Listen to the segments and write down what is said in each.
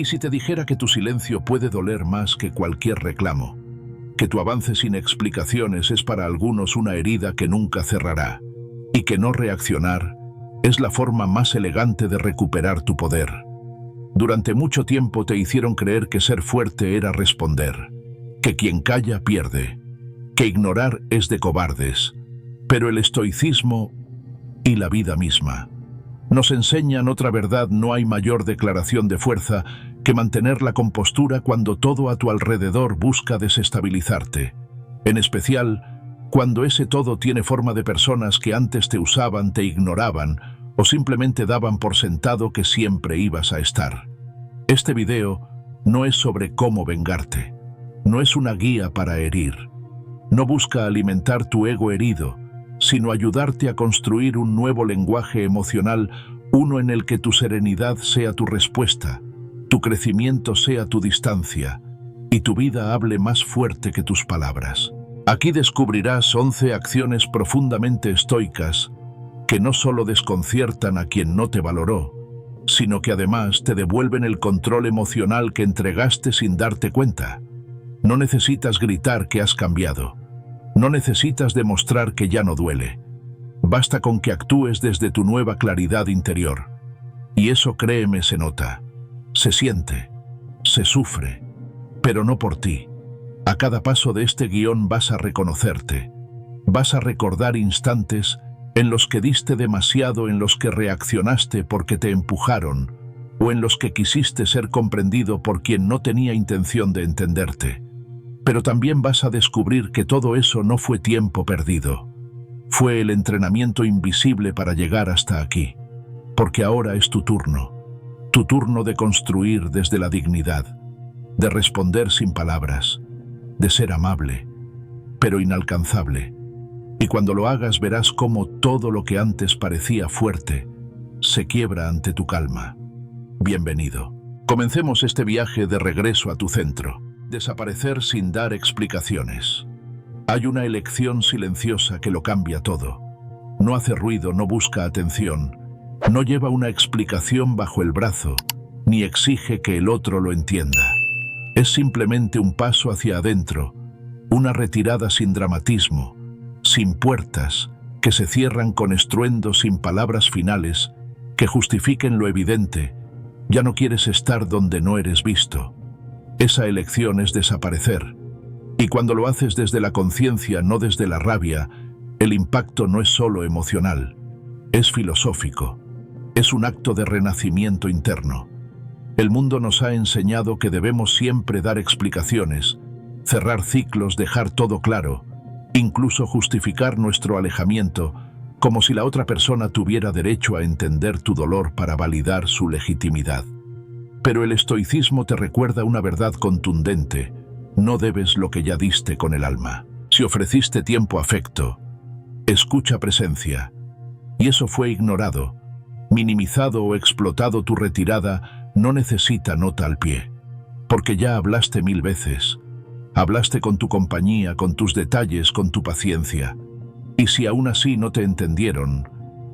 ¿Y si te dijera que tu silencio puede doler más que cualquier reclamo? Que tu avance sin explicaciones es para algunos una herida que nunca cerrará, y que no reaccionar es la forma más elegante de recuperar tu poder. Durante mucho tiempo te hicieron creer que ser fuerte era responder, que quien calla pierde, que ignorar es de cobardes. Pero el estoicismo y la vida misma nos enseñan otra verdad. No hay mayor declaración de fuerza que mantener la compostura cuando todo a tu alrededor busca desestabilizarte. En especial, cuando ese todo tiene forma de personas que antes te usaban, te ignoraban o simplemente daban por sentado que siempre ibas a estar. Este video no es sobre cómo vengarte. No es una guía para herir. No busca alimentar tu ego herido, sino ayudarte a construir un nuevo lenguaje emocional, uno en el que tu serenidad sea tu respuesta, tu crecimiento sea tu distancia y tu vida hable más fuerte que tus palabras. Aquí descubrirás 11 acciones profundamente estoicas que no solo desconciertan a quien no te valoró, sino que además te devuelven el control emocional que entregaste sin darte cuenta. No necesitas gritar que has cambiado. No necesitas demostrar que ya no duele. Basta con que actúes desde tu nueva claridad interior. Y eso, créeme, se nota, se siente, se sufre, pero no por ti. A cada paso de este guión vas a reconocerte. Vas a recordar instantes en los que diste demasiado, en los que reaccionaste porque te empujaron, o en los que quisiste ser comprendido por quien no tenía intención de entenderte. Pero también vas a descubrir que todo eso no fue tiempo perdido. Fue el entrenamiento invisible para llegar hasta aquí. Porque ahora es tu turno de construir desde la dignidad, de responder sin palabras, de ser amable, pero inalcanzable. Y cuando lo hagas verás cómo todo lo que antes parecía fuerte se quiebra ante tu calma. Bienvenido. Comencemos este viaje de regreso a tu centro. Desaparecer sin dar explicaciones. Hay una elección silenciosa que lo cambia todo. No hace ruido, no busca atención, no lleva una explicación bajo el brazo, ni exige que el otro lo entienda. Es simplemente un paso hacia adentro, una retirada sin dramatismo, sin puertas que se cierran con estruendo, sin palabras finales que justifiquen lo evidente. Ya no quieres estar donde no eres visto. Esa elección es desaparecer. Y cuando lo haces desde la conciencia, no desde la rabia, el impacto no es solo emocional, es filosófico. Es un acto de renacimiento interno. El mundo nos ha enseñado que debemos siempre dar explicaciones, cerrar ciclos, dejar todo claro, incluso justificar nuestro alejamiento, como si la otra persona tuviera derecho a entender tu dolor para validar su legitimidad. Pero el estoicismo te recuerda una verdad contundente: no debes lo que ya diste con el alma. Si ofreciste tiempo, afecto, escucha, presencia, y eso fue ignorado, minimizado o explotado, tu retirada no necesita nota al pie, porque ya hablaste 1000 veces. Hablaste con tu compañía, con tus detalles, con tu paciencia. Y si aún así no te entendieron,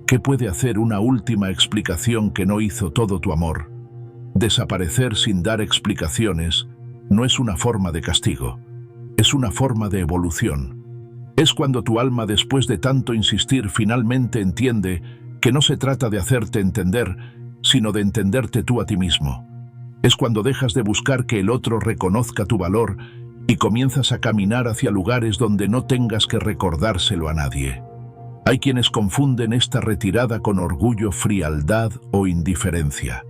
¿qué puede hacer una última explicación que no hizo todo tu amor? Desaparecer sin dar explicaciones no es una forma de castigo, es una forma de evolución. Es cuando tu alma, después de tanto insistir, finalmente entiende que no se trata de hacerte entender, sino de entenderte tú a ti mismo. Es cuando dejas de buscar que el otro reconozca tu valor y comienzas a caminar hacia lugares donde no tengas que recordárselo a nadie. Hay quienes confunden esta retirada con orgullo, frialdad o indiferencia.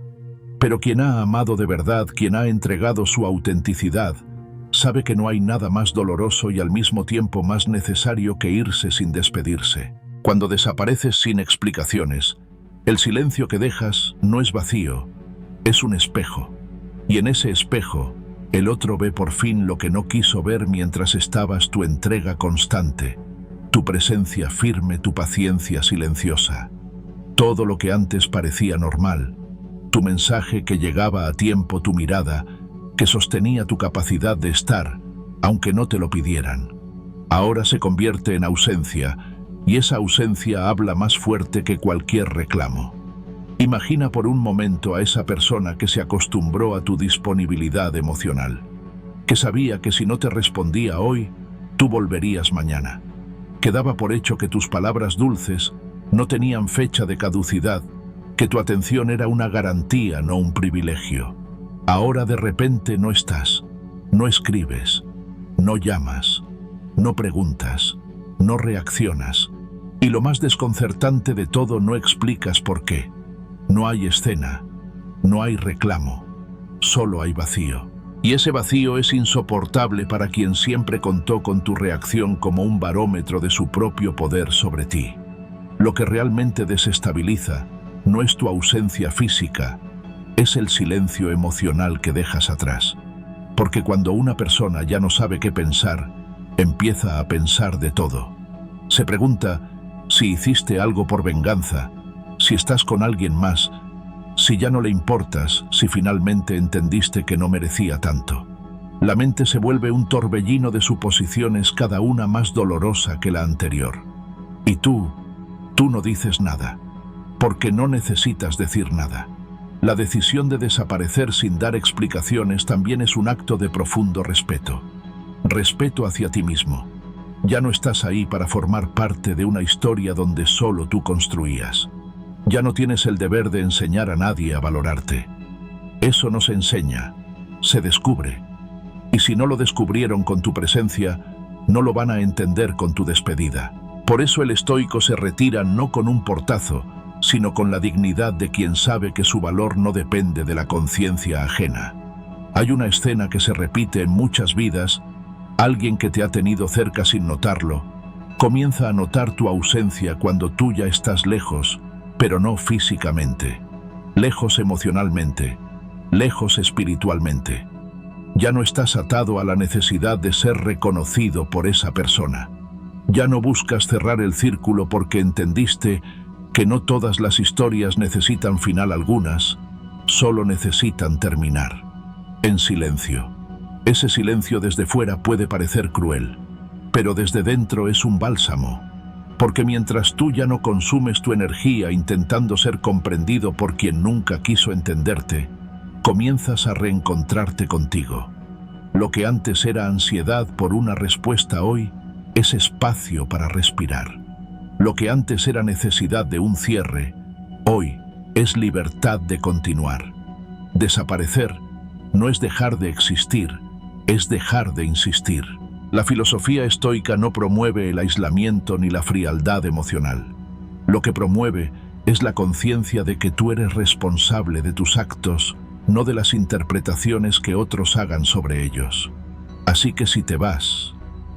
Pero quien ha amado de verdad, quien ha entregado su autenticidad, sabe que no hay nada más doloroso y al mismo tiempo más necesario que irse sin despedirse. Cuando desapareces sin explicaciones, el silencio que dejas no es vacío, es un espejo. Y en ese espejo, el otro ve por fin lo que no quiso ver mientras estabas: tu entrega constante, tu presencia firme, tu paciencia silenciosa. Todo lo que antes parecía normal, tu mensaje que llegaba a tiempo, tu mirada que sostenía tu capacidad de estar, aunque no te lo pidieran. Ahora se convierte en ausencia, y esa ausencia habla más fuerte que cualquier reclamo. Imagina por un momento a esa persona que se acostumbró a tu disponibilidad emocional, que sabía que si no te respondía hoy, tú volverías mañana, que daba por hecho que tus palabras dulces no tenían fecha de caducidad, que tu atención era una garantía, no un privilegio. Ahora de repente no estás, no escribes, no llamas, no preguntas, no reaccionas, y lo más desconcertante de todo, no explicas por qué. No hay escena, no hay reclamo, solo hay vacío. Y ese vacío es insoportable para quien siempre contó con tu reacción como un barómetro de su propio poder sobre ti. Lo que realmente desestabiliza no es tu ausencia física, es el silencio emocional que dejas atrás. Porque cuando una persona ya no sabe qué pensar, empieza a pensar de todo. Se pregunta si hiciste algo por venganza, si estás con alguien más, si ya no le importas, si finalmente entendiste que no merecía tanto. La mente se vuelve un torbellino de suposiciones, cada una más dolorosa que la anterior. Y tú no dices nada, porque no necesitas decir nada. La decisión de desaparecer sin dar explicaciones también es un acto de profundo respeto. Respeto hacia ti mismo. Ya no estás ahí para formar parte de una historia donde solo tú construías. Ya no tienes el deber de enseñar a nadie a valorarte. Eso no se enseña, se descubre. Y si no lo descubrieron con tu presencia, no lo van a entender con tu despedida. Por eso el estoico se retira no con un portazo, sino con la dignidad de quien sabe que su valor no depende de la conciencia ajena. Hay una escena que se repite en muchas vidas. Alguien que te ha tenido cerca sin notarlo, comienza a notar tu ausencia cuando tú ya estás lejos, pero no físicamente. Lejos emocionalmente, lejos espiritualmente. Ya no estás atado a la necesidad de ser reconocido por esa persona. Ya no buscas cerrar el círculo porque entendiste que no todas las historias necesitan final, algunas solo necesitan terminar. En silencio. Ese silencio desde fuera puede parecer cruel, pero desde dentro es un bálsamo, porque mientras tú ya no consumes tu energía intentando ser comprendido por quien nunca quiso entenderte, comienzas a reencontrarte contigo. Lo que antes era ansiedad por una respuesta hoy es espacio para respirar. Lo que antes era necesidad de un cierre, hoy es libertad de continuar. Desaparecer no es dejar de existir, es dejar de insistir. La filosofía estoica no promueve el aislamiento ni la frialdad emocional. Lo que promueve es la conciencia de que tú eres responsable de tus actos, no de las interpretaciones que otros hagan sobre ellos. Así que si te vas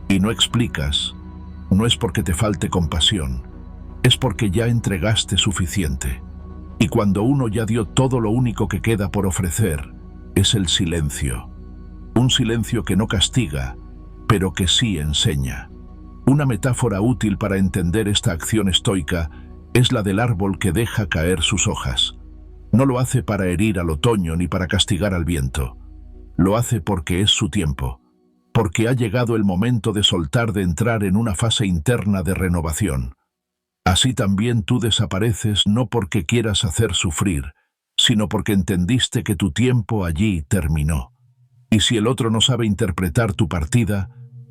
y no explicas, no es porque te falte compasión, es porque ya entregaste suficiente. Y cuando uno ya dio todo, lo único que queda por ofrecer es el silencio. Un silencio que no castiga, pero que sí enseña. Una metáfora útil para entender esta acción estoica es la del árbol que deja caer sus hojas. No lo hace para herir al otoño ni para castigar al viento. Lo hace porque es su tiempo, porque ha llegado el momento de soltar, de entrar en una fase interna de renovación. Así también tú desapareces no porque quieras hacer sufrir, sino porque entendiste que tu tiempo allí terminó. Y si el otro no sabe interpretar tu partida,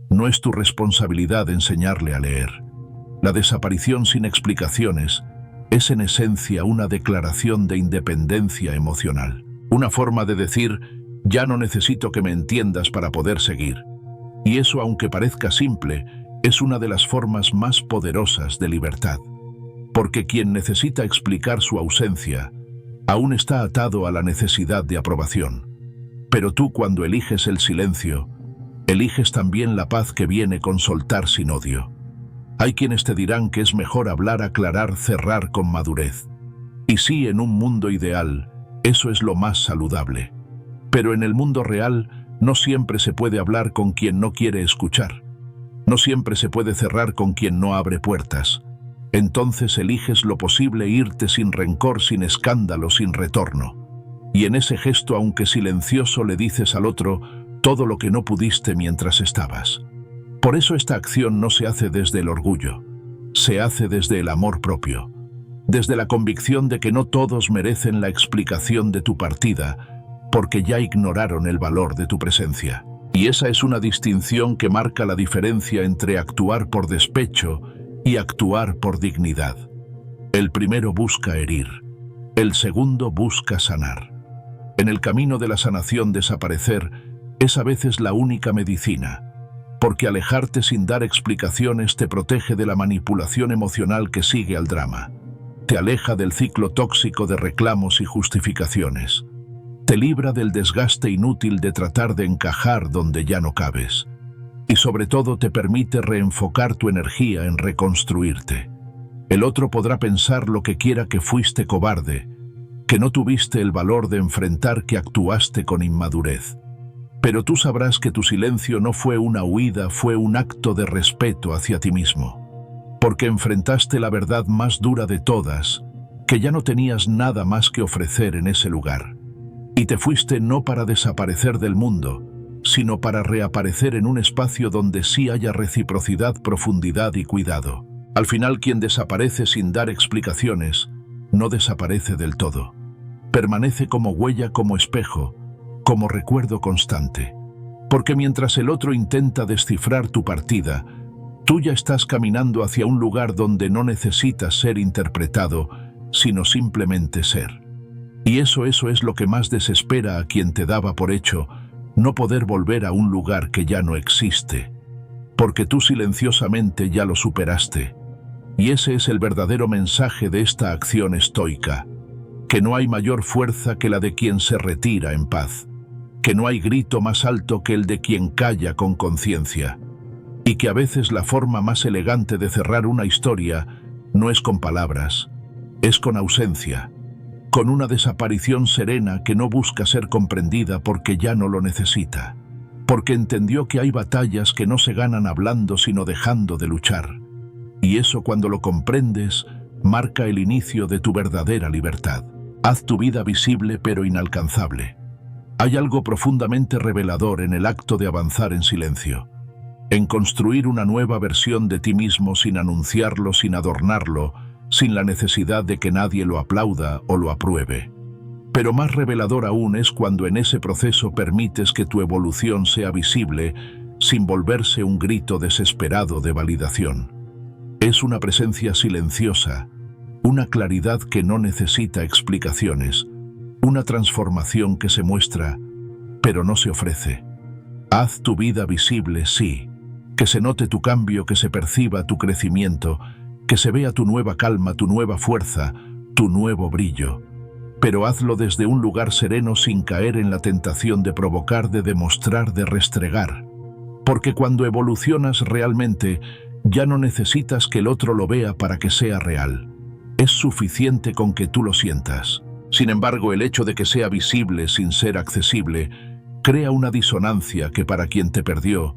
no es tu responsabilidad enseñarle a leer. La desaparición sin explicaciones es en esencia una declaración de independencia emocional. Una forma de decir, ya no necesito que me entiendas para poder seguir. Y eso, aunque parezca simple, es una de las formas más poderosas de libertad. Porque quien necesita explicar su ausencia, aún está atado a la necesidad de aprobación. Pero tú, cuando eliges el silencio, eliges también la paz que viene con soltar sin odio. Hay quienes te dirán que es mejor hablar, aclarar, cerrar con madurez. Y sí, en un mundo ideal, eso es lo más saludable. Pero en el mundo real, no siempre se puede hablar con quien no quiere escuchar. No siempre se puede cerrar con quien no abre puertas. Entonces eliges lo posible, irte sin rencor, sin escándalo, sin retorno. Y en ese gesto, aunque silencioso, le dices al otro todo lo que no pudiste mientras estabas. Por eso esta acción no se hace desde el orgullo, se hace desde el amor propio. desde la convicción de que no todos merecen la explicación de tu partida, porque ya ignoraron el valor de tu presencia. Y esa es una distinción que marca la diferencia entre actuar por despecho y actuar por dignidad. El primero busca herir, el segundo busca sanar. En el camino de la sanación, desaparecer es a veces la única medicina, porque alejarte sin dar explicaciones te protege de la manipulación emocional que sigue al drama. Te aleja del ciclo tóxico de reclamos y justificaciones. Te libra del desgaste inútil de tratar de encajar donde ya no cabes. Y sobre todo te permite reenfocar tu energía en reconstruirte. El otro podrá pensar lo que quiera, que fuiste cobarde, que no tuviste el valor de enfrentar, que actuaste con inmadurez. Pero tú sabrás que tu silencio no fue una huida, fue un acto de respeto hacia ti mismo. Porque enfrentaste la verdad más dura de todas, que ya no tenías nada más que ofrecer en ese lugar. Y te fuiste no para desaparecer del mundo, sino para reaparecer en un espacio donde sí haya reciprocidad, profundidad y cuidado. Al final, quien desaparece sin dar explicaciones, no desaparece del todo. Permanece como huella, como espejo, como recuerdo constante. Porque mientras el otro intenta descifrar tu partida, tú ya estás caminando hacia un lugar donde no necesitas ser interpretado, sino simplemente ser. Y eso es lo que más desespera a quien te daba por hecho no poder volver a un lugar que ya no existe, porque tú silenciosamente ya lo superaste. Y ese es el verdadero mensaje de esta acción estoica, que no hay mayor fuerza que la de quien se retira en paz, que no hay grito más alto que el de quien calla con conciencia, y que a veces la forma más elegante de cerrar una historia no es con palabras, es con ausencia, con una desaparición serena que no busca ser comprendida porque ya no lo necesita, porque entendió que hay batallas que no se ganan hablando sino dejando de luchar. Y eso, cuando lo comprendes, marca el inicio de tu verdadera libertad. Haz tu vida visible pero inalcanzable. Hay algo profundamente revelador en el acto de avanzar en silencio, en construir una nueva versión de ti mismo sin anunciarlo, sin adornarlo, sin la necesidad de que nadie lo aplauda o lo apruebe. Pero más revelador aún es cuando en ese proceso permites que tu evolución sea visible sin volverse un grito desesperado de validación. Es una presencia silenciosa, una claridad que no necesita explicaciones, una transformación que se muestra, pero no se ofrece. Haz tu vida visible, sí, que se note tu cambio, que se perciba tu crecimiento, que se vea tu nueva calma, tu nueva fuerza, tu nuevo brillo. Pero hazlo desde un lugar sereno, sin caer en la tentación de provocar, de demostrar, de restregar. Porque cuando evolucionas realmente, ya no necesitas que el otro lo vea para que sea real. Es suficiente con que tú lo sientas. Sin embargo, el hecho de que sea visible sin ser accesible crea una disonancia que para quien te perdió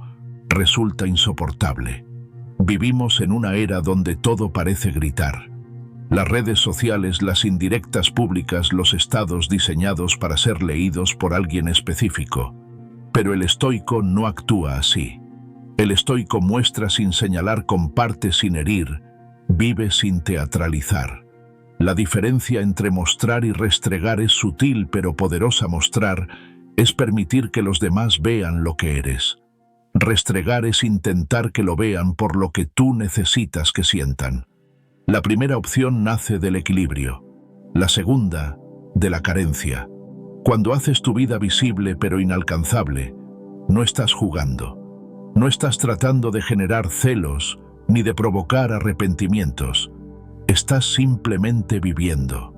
resulta insoportable. Vivimos en una era donde todo parece gritar. Las redes sociales, las indirectas públicas, los estados diseñados para ser leídos por alguien específico. Pero el estoico no actúa así. El estoico muestra sin señalar, comparte sin herir, vive sin teatralizar. La diferencia entre mostrar y restregar es sutil pero poderosa. Mostrar es permitir que los demás vean lo que eres. Restregar es intentar que lo vean por lo que tú necesitas que sientan. La primera opción nace del equilibrio, la segunda, de la carencia. Cuando haces tu vida visible pero inalcanzable, no estás jugando. No estás tratando de generar celos ni de provocar arrepentimientos. Estás simplemente viviendo.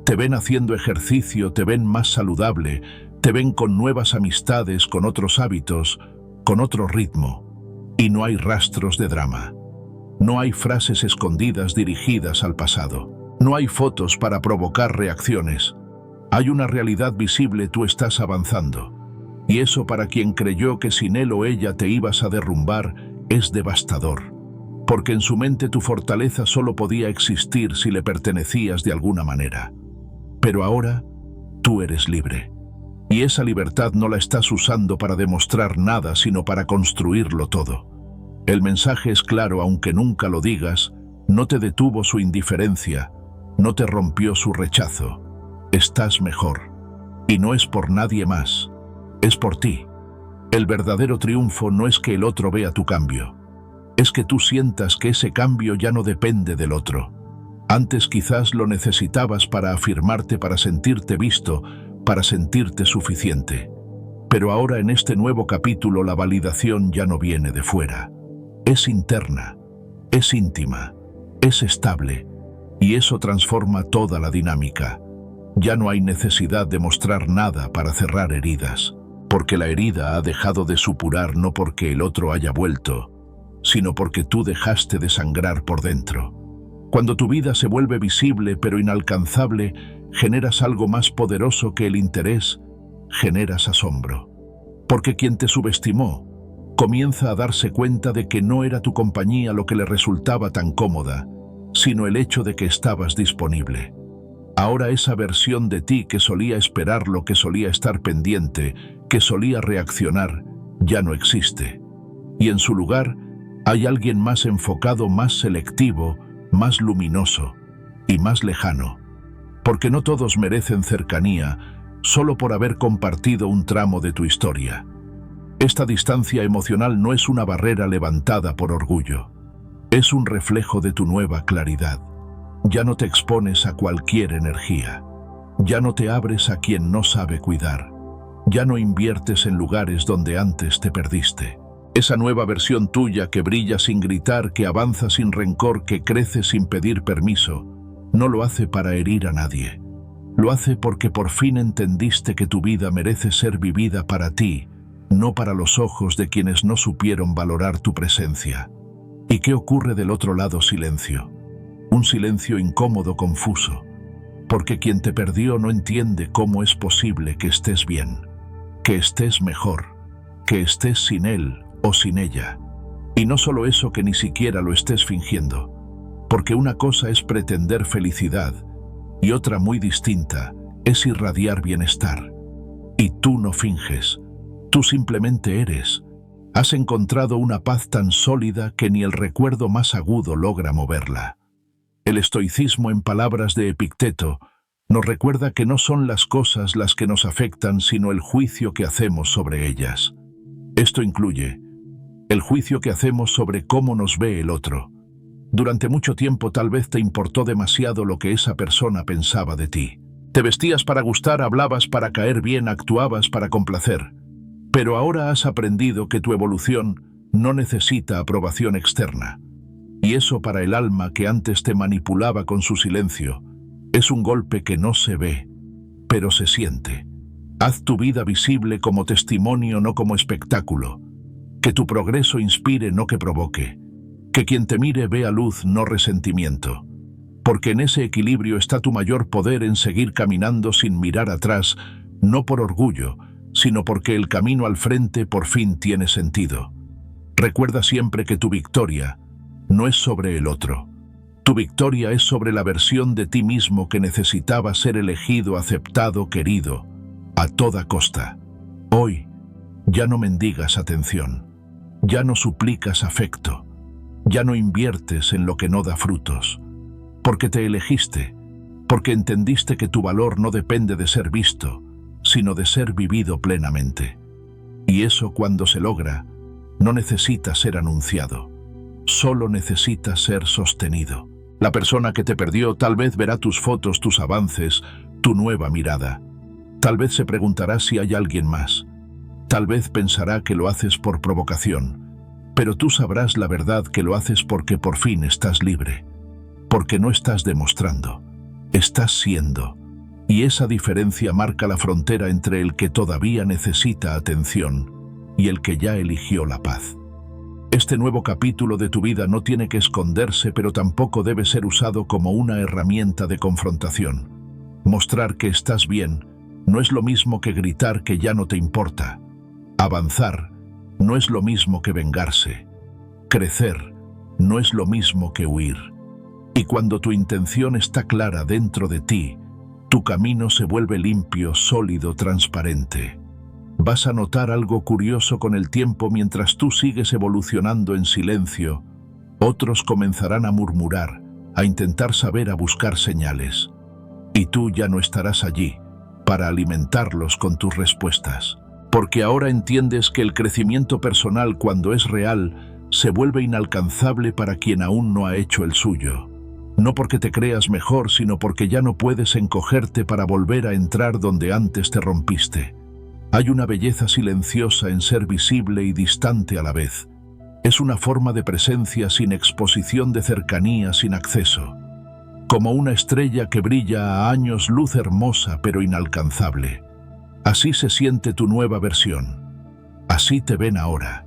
Te ven haciendo ejercicio, te ven más saludable, te ven con nuevas amistades, con otros hábitos, con otro ritmo. Y no hay rastros de drama. No hay frases escondidas dirigidas al pasado. No hay fotos para provocar reacciones. Hay una realidad visible, tú estás avanzando. Y eso, para quien creyó que sin él o ella te ibas a derrumbar, es devastador. Porque en su mente tu fortaleza solo podía existir si le pertenecías de alguna manera. Pero ahora, tú eres libre. Y esa libertad no la estás usando para demostrar nada, sino para construirlo todo. El mensaje es claro, aunque nunca lo digas, no te detuvo su indiferencia, No te rompió su rechazo. Estás mejor. Y no es por nadie más. Es por ti. El verdadero triunfo no es que el otro vea tu cambio. Es que tú sientas que ese cambio ya no depende del otro. Antes quizás lo necesitabas para afirmarte, para sentirte visto, para sentirte suficiente. Pero ahora en este nuevo capítulo la validación ya no viene de fuera. Es interna, es íntima, es estable, y eso transforma toda la dinámica. Ya no hay necesidad de mostrar nada para cerrar heridas, porque la herida ha dejado de supurar no porque el otro haya vuelto, sino porque tú dejaste de sangrar por dentro. Cuando tu vida se vuelve visible pero inalcanzable, generas algo más poderoso que el interés, generas asombro. Porque quien te subestimó comienza a darse cuenta de que no era tu compañía lo que le resultaba tan cómoda, sino el hecho de que estabas disponible. Ahora esa versión de ti que solía esperar, lo que solía estar pendiente, que solía reaccionar, ya no existe. Y en su lugar hay alguien más enfocado, más selectivo, más luminoso y más lejano. Porque no todos merecen cercanía solo por haber compartido un tramo de tu historia. Esta distancia emocional no es una barrera levantada por orgullo. Es un reflejo de tu nueva claridad. Ya no te expones a cualquier energía. Ya no te abres a quien no sabe cuidar. Ya no inviertes en lugares donde antes te perdiste. Esa nueva versión tuya que brilla sin gritar, que avanza sin rencor, que crece sin pedir permiso, no lo hace para herir a nadie. Lo hace porque por fin entendiste que tu vida merece ser vivida para ti, no para los ojos de quienes no supieron valorar tu presencia. ¿Y qué ocurre del otro lado? Silencio. Un silencio incómodo, confuso, porque quien te perdió no entiende cómo es posible que estés bien, que estés mejor, que estés sin él o sin ella. Y no solo eso, que ni siquiera lo estés fingiendo, porque una cosa es pretender felicidad y otra muy distinta es irradiar bienestar. Y tú no finges, tú simplemente eres. Has encontrado una paz tan sólida que ni el recuerdo más agudo logra moverla. El estoicismo, en palabras de Epicteto, nos recuerda que no son las cosas las que nos afectan, sino el juicio que hacemos sobre ellas. Esto incluye el juicio que hacemos sobre cómo nos ve el otro. Durante mucho tiempo tal vez te importó demasiado lo que esa persona pensaba de ti. Te vestías para gustar, hablabas para caer bien, actuabas para complacer. Pero ahora has aprendido que tu evolución no necesita aprobación externa. Y eso, para el alma que antes te manipulaba con su silencio, es un golpe que no se ve, pero se siente. Haz tu vida visible como testimonio, no como espectáculo. Que tu progreso inspire, no que provoque. Que quien te mire vea luz, no resentimiento. Porque en ese equilibrio está tu mayor poder, en seguir caminando sin mirar atrás, no por orgullo, sino porque el camino al frente por fin tiene sentido. Recuerda siempre que tu victoria no es sobre el otro. Tu victoria es sobre la versión de ti mismo que necesitaba ser elegido, aceptado, querido, a toda costa. Hoy ya no mendigas atención, ya no suplicas afecto, ya no inviertes en lo que no da frutos, porque te elegiste, porque entendiste que tu valor no depende de ser visto, sino de ser vivido plenamente. Y eso, cuando se logra, no necesita ser anunciado. Solo necesita ser sostenido. La persona que te perdió tal vez verá tus fotos, tus avances, tu nueva mirada. Tal vez se preguntará si hay alguien más. Tal vez pensará que lo haces por provocación. Pero tú sabrás la verdad, que lo haces porque por fin estás libre. Porque no estás demostrando, estás siendo. Y esa diferencia marca la frontera entre el que todavía necesita atención y el que ya eligió la paz. Este nuevo capítulo de tu vida no tiene que esconderse, pero tampoco debe ser usado como una herramienta de confrontación. Mostrar que estás bien no es lo mismo que gritar que ya no te importa. Avanzar no es lo mismo que vengarse. Crecer no es lo mismo que huir. Y cuando tu intención está clara dentro de ti, tu camino se vuelve limpio, sólido, transparente. Vas a notar algo curioso con el tiempo. Mientras tú sigues evolucionando en silencio, otros comenzarán a murmurar, a intentar saber, a buscar señales. Y tú ya no estarás allí para alimentarlos con tus respuestas. Porque ahora entiendes que el crecimiento personal, cuando es real, se vuelve inalcanzable para quien aún no ha hecho el suyo. No porque te creas mejor, sino porque ya no puedes encogerte para volver a entrar donde antes te rompiste. Hay una belleza silenciosa en ser visible y distante a la vez. Es una forma de presencia sin exposición, de cercanía sin acceso. Como una estrella que brilla a años luz, hermosa pero inalcanzable. Así se siente tu nueva versión. Así te ven ahora.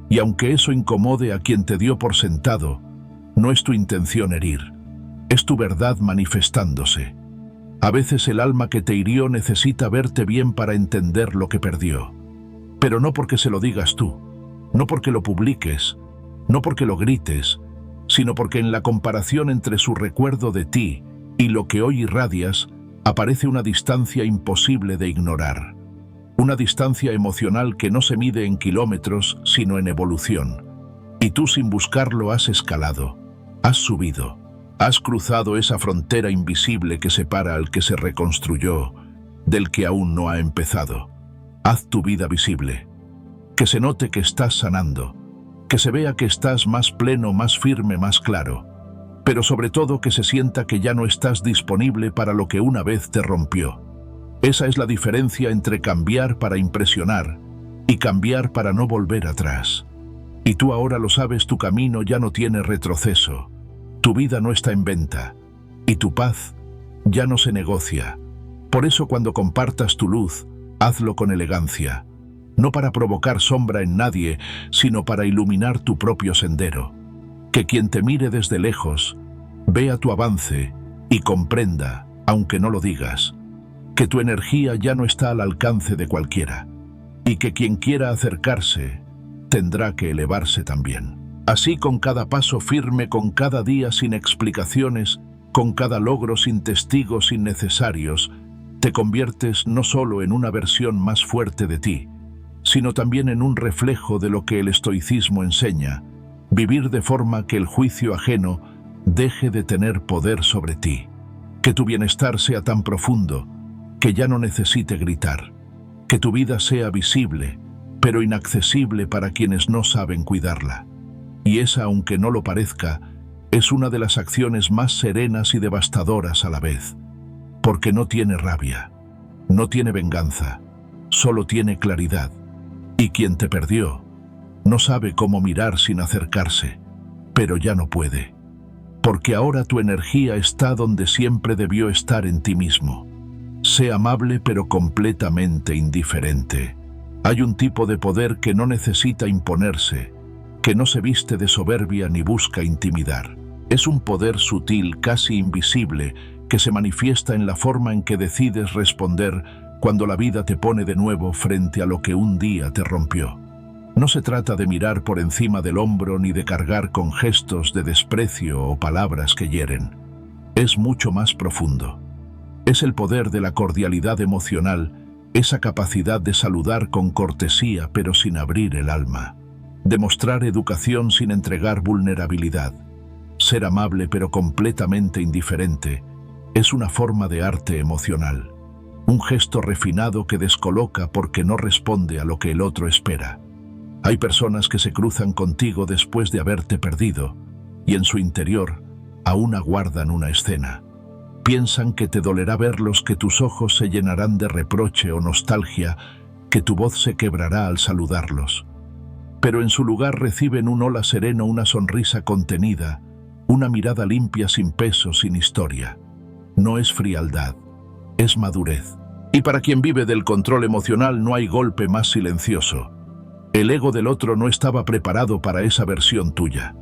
Y aunque eso incomode a quien te dio por sentado, no es tu intención herir. Es tu verdad manifestándose. A veces el alma que te hirió necesita verte bien para entender lo que perdió. Pero no porque se lo digas tú, no porque lo publiques, no porque lo grites, sino porque en la comparación entre su recuerdo de ti y lo que hoy irradias, aparece una distancia imposible de ignorar. Una distancia emocional que no se mide en kilómetros, sino en evolución. Y tú, sin buscarlo, has escalado, has subido. Has cruzado esa frontera invisible que separa al que se reconstruyó del que aún no ha empezado. Haz tu vida visible. Que se note que estás sanando. Que se vea que estás más pleno, más firme, más claro. Pero sobre todo que se sienta que ya no estás disponible para lo que una vez te rompió. Esa es la diferencia entre cambiar para impresionar y cambiar para no volver atrás. Y tú ahora lo sabes, tu camino ya no tiene retroceso. Tu vida no está en venta, y tu paz ya no se negocia. Por eso, cuando compartas tu luz, hazlo con elegancia, no para provocar sombra en nadie, sino para iluminar tu propio sendero. Que quien te mire desde lejos vea tu avance y comprenda, aunque no lo digas, que tu energía ya no está al alcance de cualquiera, y que quien quiera acercarse tendrá que elevarse también. Así, con cada paso firme, con cada día sin explicaciones, con cada logro sin testigos innecesarios, te conviertes no solo en una versión más fuerte de ti, sino también en un reflejo de lo que el estoicismo enseña: vivir de forma que el juicio ajeno deje de tener poder sobre ti. Que tu bienestar sea tan profundo que ya no necesite gritar. Que tu vida sea visible, pero inaccesible para quienes no saben cuidarla. Y esa, aunque no lo parezca, es una de las acciones más serenas y devastadoras a la vez. Porque no tiene rabia, no tiene venganza, solo tiene claridad. Y quien te perdió no sabe cómo mirar sin acercarse, pero ya no puede. Porque ahora tu energía está donde siempre debió estar, en ti mismo. Sé amable pero completamente indiferente. Hay un tipo de poder que no necesita imponerse, que no se viste de soberbia ni busca intimidar. Es un poder sutil, casi invisible, que se manifiesta en la forma en que decides responder cuando la vida te pone de nuevo frente a lo que un día te rompió. No se trata de mirar por encima del hombro ni de cargar con gestos de desprecio o palabras que hieren. Es mucho más profundo. Es el poder de la cordialidad emocional, esa capacidad de saludar con cortesía pero sin abrir el alma. Demostrar educación sin entregar vulnerabilidad. Ser amable pero completamente indiferente es una forma de arte emocional. Un gesto refinado que descoloca porque no responde a lo que el otro espera. Hay personas que se cruzan contigo después de haberte perdido y en su interior aún aguardan una escena. Piensan que te dolerá verlos, que tus ojos se llenarán de reproche o nostalgia, que tu voz se quebrará al saludarlos. Pero en su lugar reciben un hola sereno, una sonrisa contenida, una mirada limpia, sin peso, sin historia. No es frialdad, es madurez. Y para quien vive del control emocional no hay golpe más silencioso. El ego del otro no estaba preparado para esa versión tuya.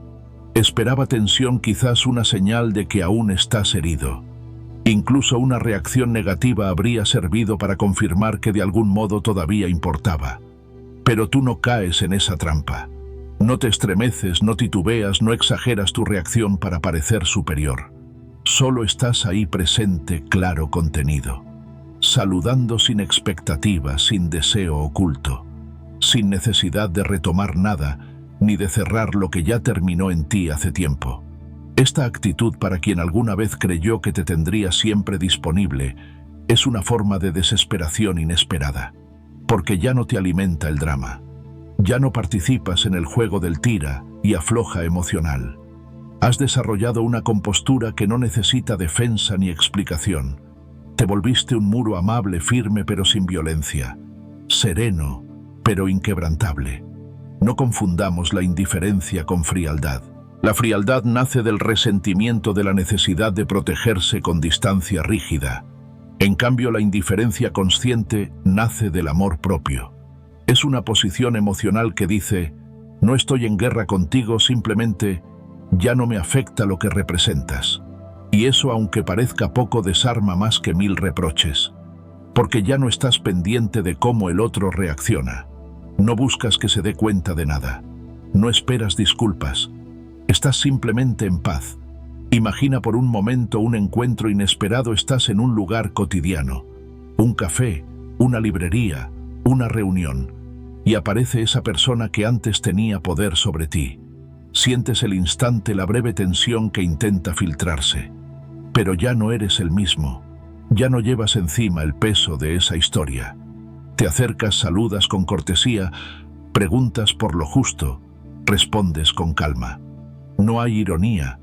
Esperaba tensión, quizás una señal de que aún estás herido. Incluso una reacción negativa habría servido para confirmar que de algún modo todavía importaba. Pero tú no caes en esa trampa. No te estremeces, no titubeas, no exageras tu reacción para parecer superior. Solo estás ahí presente, claro, contenido. Saludando sin expectativa, sin deseo oculto. Sin necesidad de retomar nada, ni de cerrar lo que ya terminó en ti hace tiempo. Esta actitud, para quien alguna vez creyó que te tendría siempre disponible, es una forma de desesperación inesperada, porque ya no te alimenta el drama, ya no participas en el juego del tira y afloja emocional. Has desarrollado una compostura que no necesita defensa ni explicación. Te volviste un muro amable, firme pero sin violencia, sereno pero inquebrantable. No confundamos la indiferencia con frialdad. La frialdad nace del resentimiento de la necesidad de protegerse con distancia rígida. En cambio, la indiferencia consciente nace del amor propio. Es una posición emocional que dice: no estoy en guerra contigo, simplemente ya no me afecta lo que representas. Y eso, aunque parezca poco, desarma más que 1000 reproches. Porque ya no estás pendiente de cómo el otro reacciona. No buscas que se dé cuenta de nada. No esperas disculpas. Estás simplemente en paz. Imagina por un momento un encuentro inesperado. Estás en un lugar cotidiano, un café, una librería, una reunión, y aparece esa persona que antes tenía poder sobre ti. Sientes el instante, la breve tensión que intenta filtrarse. Pero ya no eres el mismo. Ya no llevas encima el peso de esa historia. Te acercas, saludas con cortesía, preguntas por lo justo, respondes con calma. No hay ironía,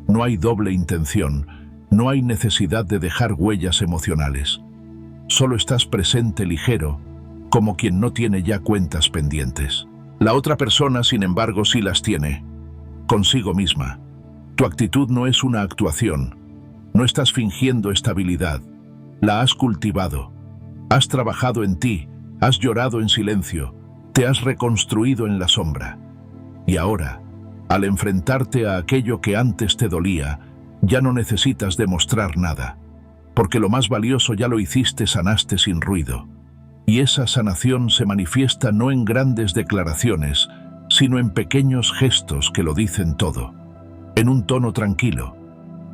no hay doble intención, no hay necesidad de dejar huellas emocionales. Solo estás presente, ligero, como quien no tiene ya cuentas pendientes. La otra persona, sin embargo, sí las tiene, consigo misma. Tu actitud no es una actuación, no estás fingiendo estabilidad, la has cultivado, has trabajado en ti, has llorado en silencio, te has reconstruido en la sombra. Y ahora, al enfrentarte a aquello que antes te dolía, ya no necesitas demostrar nada, porque lo más valioso ya lo hiciste, sanaste sin ruido. Y esa sanación se manifiesta no en grandes declaraciones, sino en pequeños gestos que lo dicen todo, en un tono tranquilo,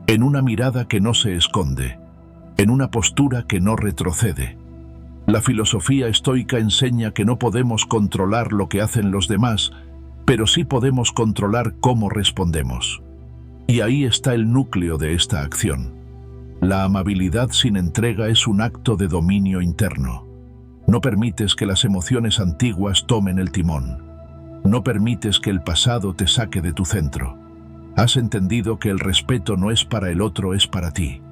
en una mirada que no se esconde, en una postura que no retrocede. La filosofía estoica enseña que no podemos controlar lo que hacen los demás, pero sí podemos controlar cómo respondemos. Y ahí está el núcleo de esta acción. La amabilidad sin entrega es un acto de dominio interno. No permites que las emociones antiguas tomen el timón. No permites que el pasado te saque de tu centro. Has entendido que el respeto no es para el otro, es para ti.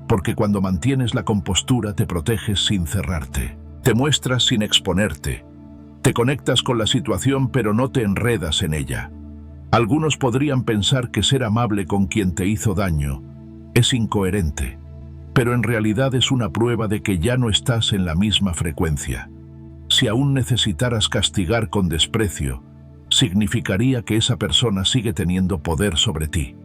Porque cuando mantienes la compostura te proteges sin cerrarte. Te muestras sin exponerte. Te conectas con la situación pero no te enredas en ella. Algunos podrían pensar que ser amable con quien te hizo daño es incoherente, pero en realidad es una prueba de que ya no estás en la misma frecuencia. Si aún necesitaras castigar con desprecio, significaría que esa persona sigue teniendo poder sobre ti.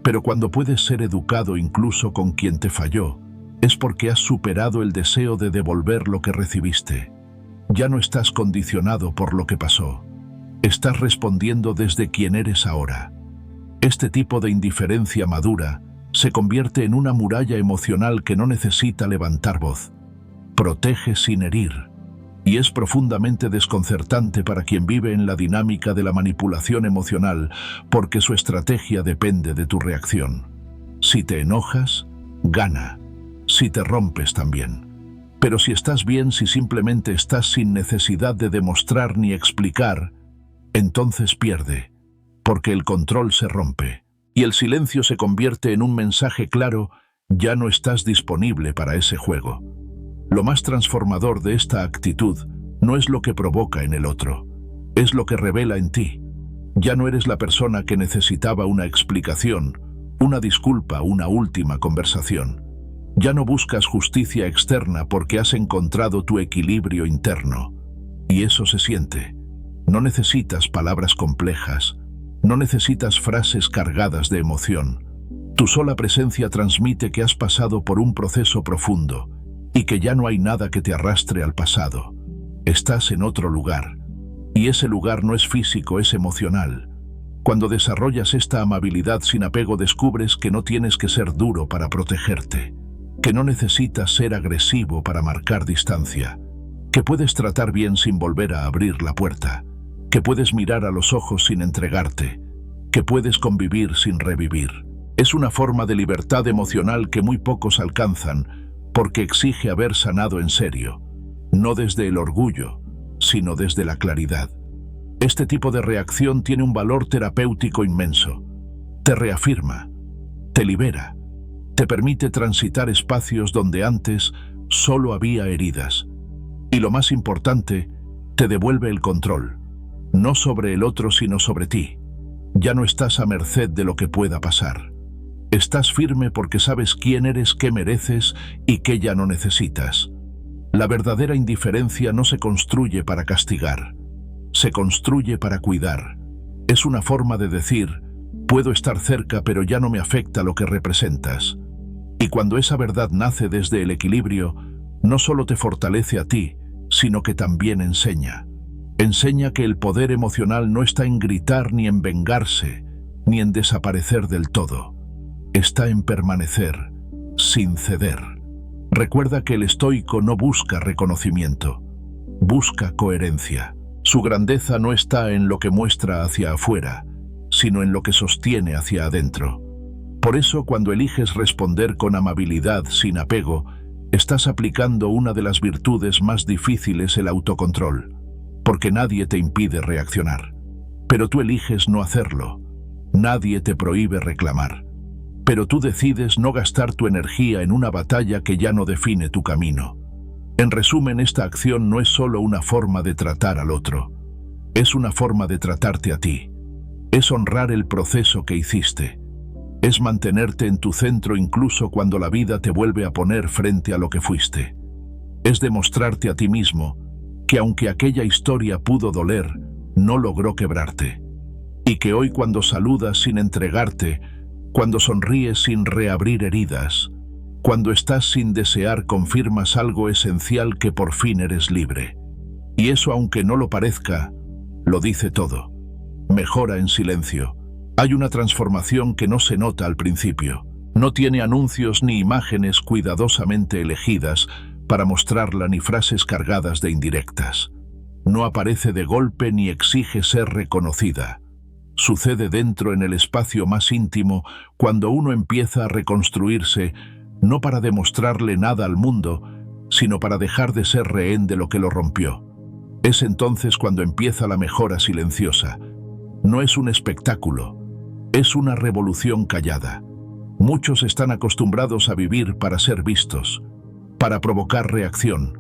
Pero cuando puedes ser educado incluso con quien te falló, es porque has superado el deseo de devolver lo que recibiste. Ya no estás condicionado por lo que pasó. Estás respondiendo desde quien eres ahora. Este tipo de indiferencia madura se convierte en una muralla emocional que no necesita levantar voz. Protege sin herir. Y es profundamente desconcertante para quien vive en la dinámica de la manipulación emocional, porque su estrategia depende de tu reacción. Si te enojas, gana. Si te rompes, también. Pero si estás bien, si simplemente estás sin necesidad de demostrar ni explicar, entonces pierde, porque el control se rompe. Y el silencio se convierte en un mensaje claro: ya no estás disponible para ese juego. Lo más transformador de esta actitud no es lo que provoca en el otro, es lo que revela en ti. Ya no eres la persona que necesitaba una explicación, una disculpa, una última conversación. Ya no buscas justicia externa porque has encontrado tu equilibrio interno. Y eso se siente. No necesitas palabras complejas, no necesitas frases cargadas de emoción. Tu sola presencia transmite que has pasado por un proceso profundo y que ya no hay nada que te arrastre al pasado. Estás en otro lugar, y ese lugar no es físico, es emocional. Cuando desarrollas esta amabilidad sin apego, descubres que no tienes que ser duro para protegerte, que no necesitas ser agresivo para marcar distancia, que puedes tratar bien sin volver a abrir la puerta, que puedes mirar a los ojos sin entregarte, que puedes convivir sin revivir. Es una forma de libertad emocional que muy pocos alcanzan porque exige haber sanado en serio, no desde el orgullo, sino desde la claridad. Este tipo de reacción tiene un valor terapéutico inmenso. Te reafirma, te libera, te permite transitar espacios donde antes solo había heridas. Y lo más importante, te devuelve el control, no sobre el otro sino sobre ti. Ya no estás a merced de lo que pueda pasar. Estás firme porque sabes quién eres, qué mereces y qué ya no necesitas. La verdadera indiferencia no se construye para castigar, se construye para cuidar. Es una forma de decir, puedo estar cerca pero ya no me afecta lo que representas. Y cuando esa verdad nace desde el equilibrio, no solo te fortalece a ti, sino que también enseña. Enseña que el poder emocional no está en gritar ni en vengarse, ni en desaparecer del todo. Está en permanecer, sin ceder. Recuerda que el estoico no busca reconocimiento, busca coherencia. Su grandeza no está en lo que muestra hacia afuera, sino en lo que sostiene hacia adentro. Por eso, cuando eliges responder con amabilidad, sin apego, estás aplicando una de las virtudes más difíciles, el autocontrol, porque nadie te impide reaccionar. Pero tú eliges no hacerlo. Nadie te prohíbe reclamar. Pero tú decides no gastar tu energía en una batalla que ya no define tu camino. En resumen, esta acción no es solo una forma de tratar al otro, es una forma de tratarte a ti. Es honrar el proceso que hiciste. Es mantenerte en tu centro incluso cuando la vida te vuelve a poner frente a lo que fuiste. Es demostrarte a ti mismo que aunque aquella historia pudo doler, no logró quebrarte. Y que hoy cuando saludas sin entregarte, cuando sonríes sin reabrir heridas, cuando estás sin desear, confirmas algo esencial, que por fin eres libre. Y eso, aunque no lo parezca, lo dice todo. Mejora en silencio. Hay una transformación que no se nota al principio. No tiene anuncios ni imágenes cuidadosamente elegidas para mostrarla, ni frases cargadas de indirectas. No aparece de golpe ni exige ser reconocida. Sucede dentro, en el espacio más íntimo, cuando uno empieza a reconstruirse, no para demostrarle nada al mundo, sino para dejar de ser rehén de lo que lo rompió. Es entonces cuando empieza la mejora silenciosa. No es un espectáculo, es una revolución callada. Muchos están acostumbrados a vivir para ser vistos, para provocar reacción,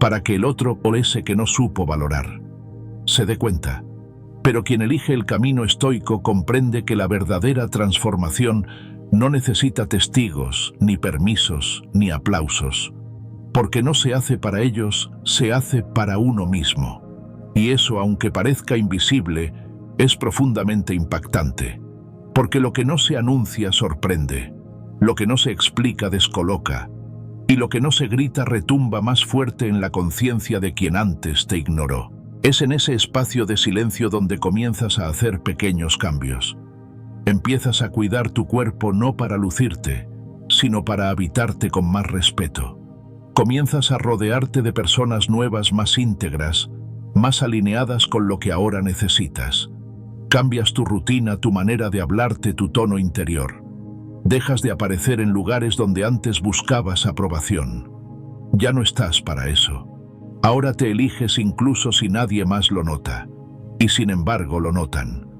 para que el otro o ese que no supo valorar se dé cuenta. Pero quien elige el camino estoico comprende que la verdadera transformación no necesita testigos, ni permisos, ni aplausos, porque no se hace para ellos, se hace para uno mismo. Y eso, aunque parezca invisible, es profundamente impactante, porque lo que no se anuncia sorprende, lo que no se explica descoloca, y lo que no se grita retumba más fuerte en la conciencia de quien antes te ignoró. Es en ese espacio de silencio donde comienzas a hacer pequeños cambios. Empiezas a cuidar tu cuerpo no para lucirte, sino para habitarte con más respeto. Comienzas a rodearte de personas nuevas, más íntegras, más alineadas con lo que ahora necesitas. Cambias tu rutina, tu manera de hablarte, tu tono interior. Dejas de aparecer en lugares donde antes buscabas aprobación. Ya no estás para eso. Ahora te eliges incluso si nadie más lo nota. Y sin embargo lo notan.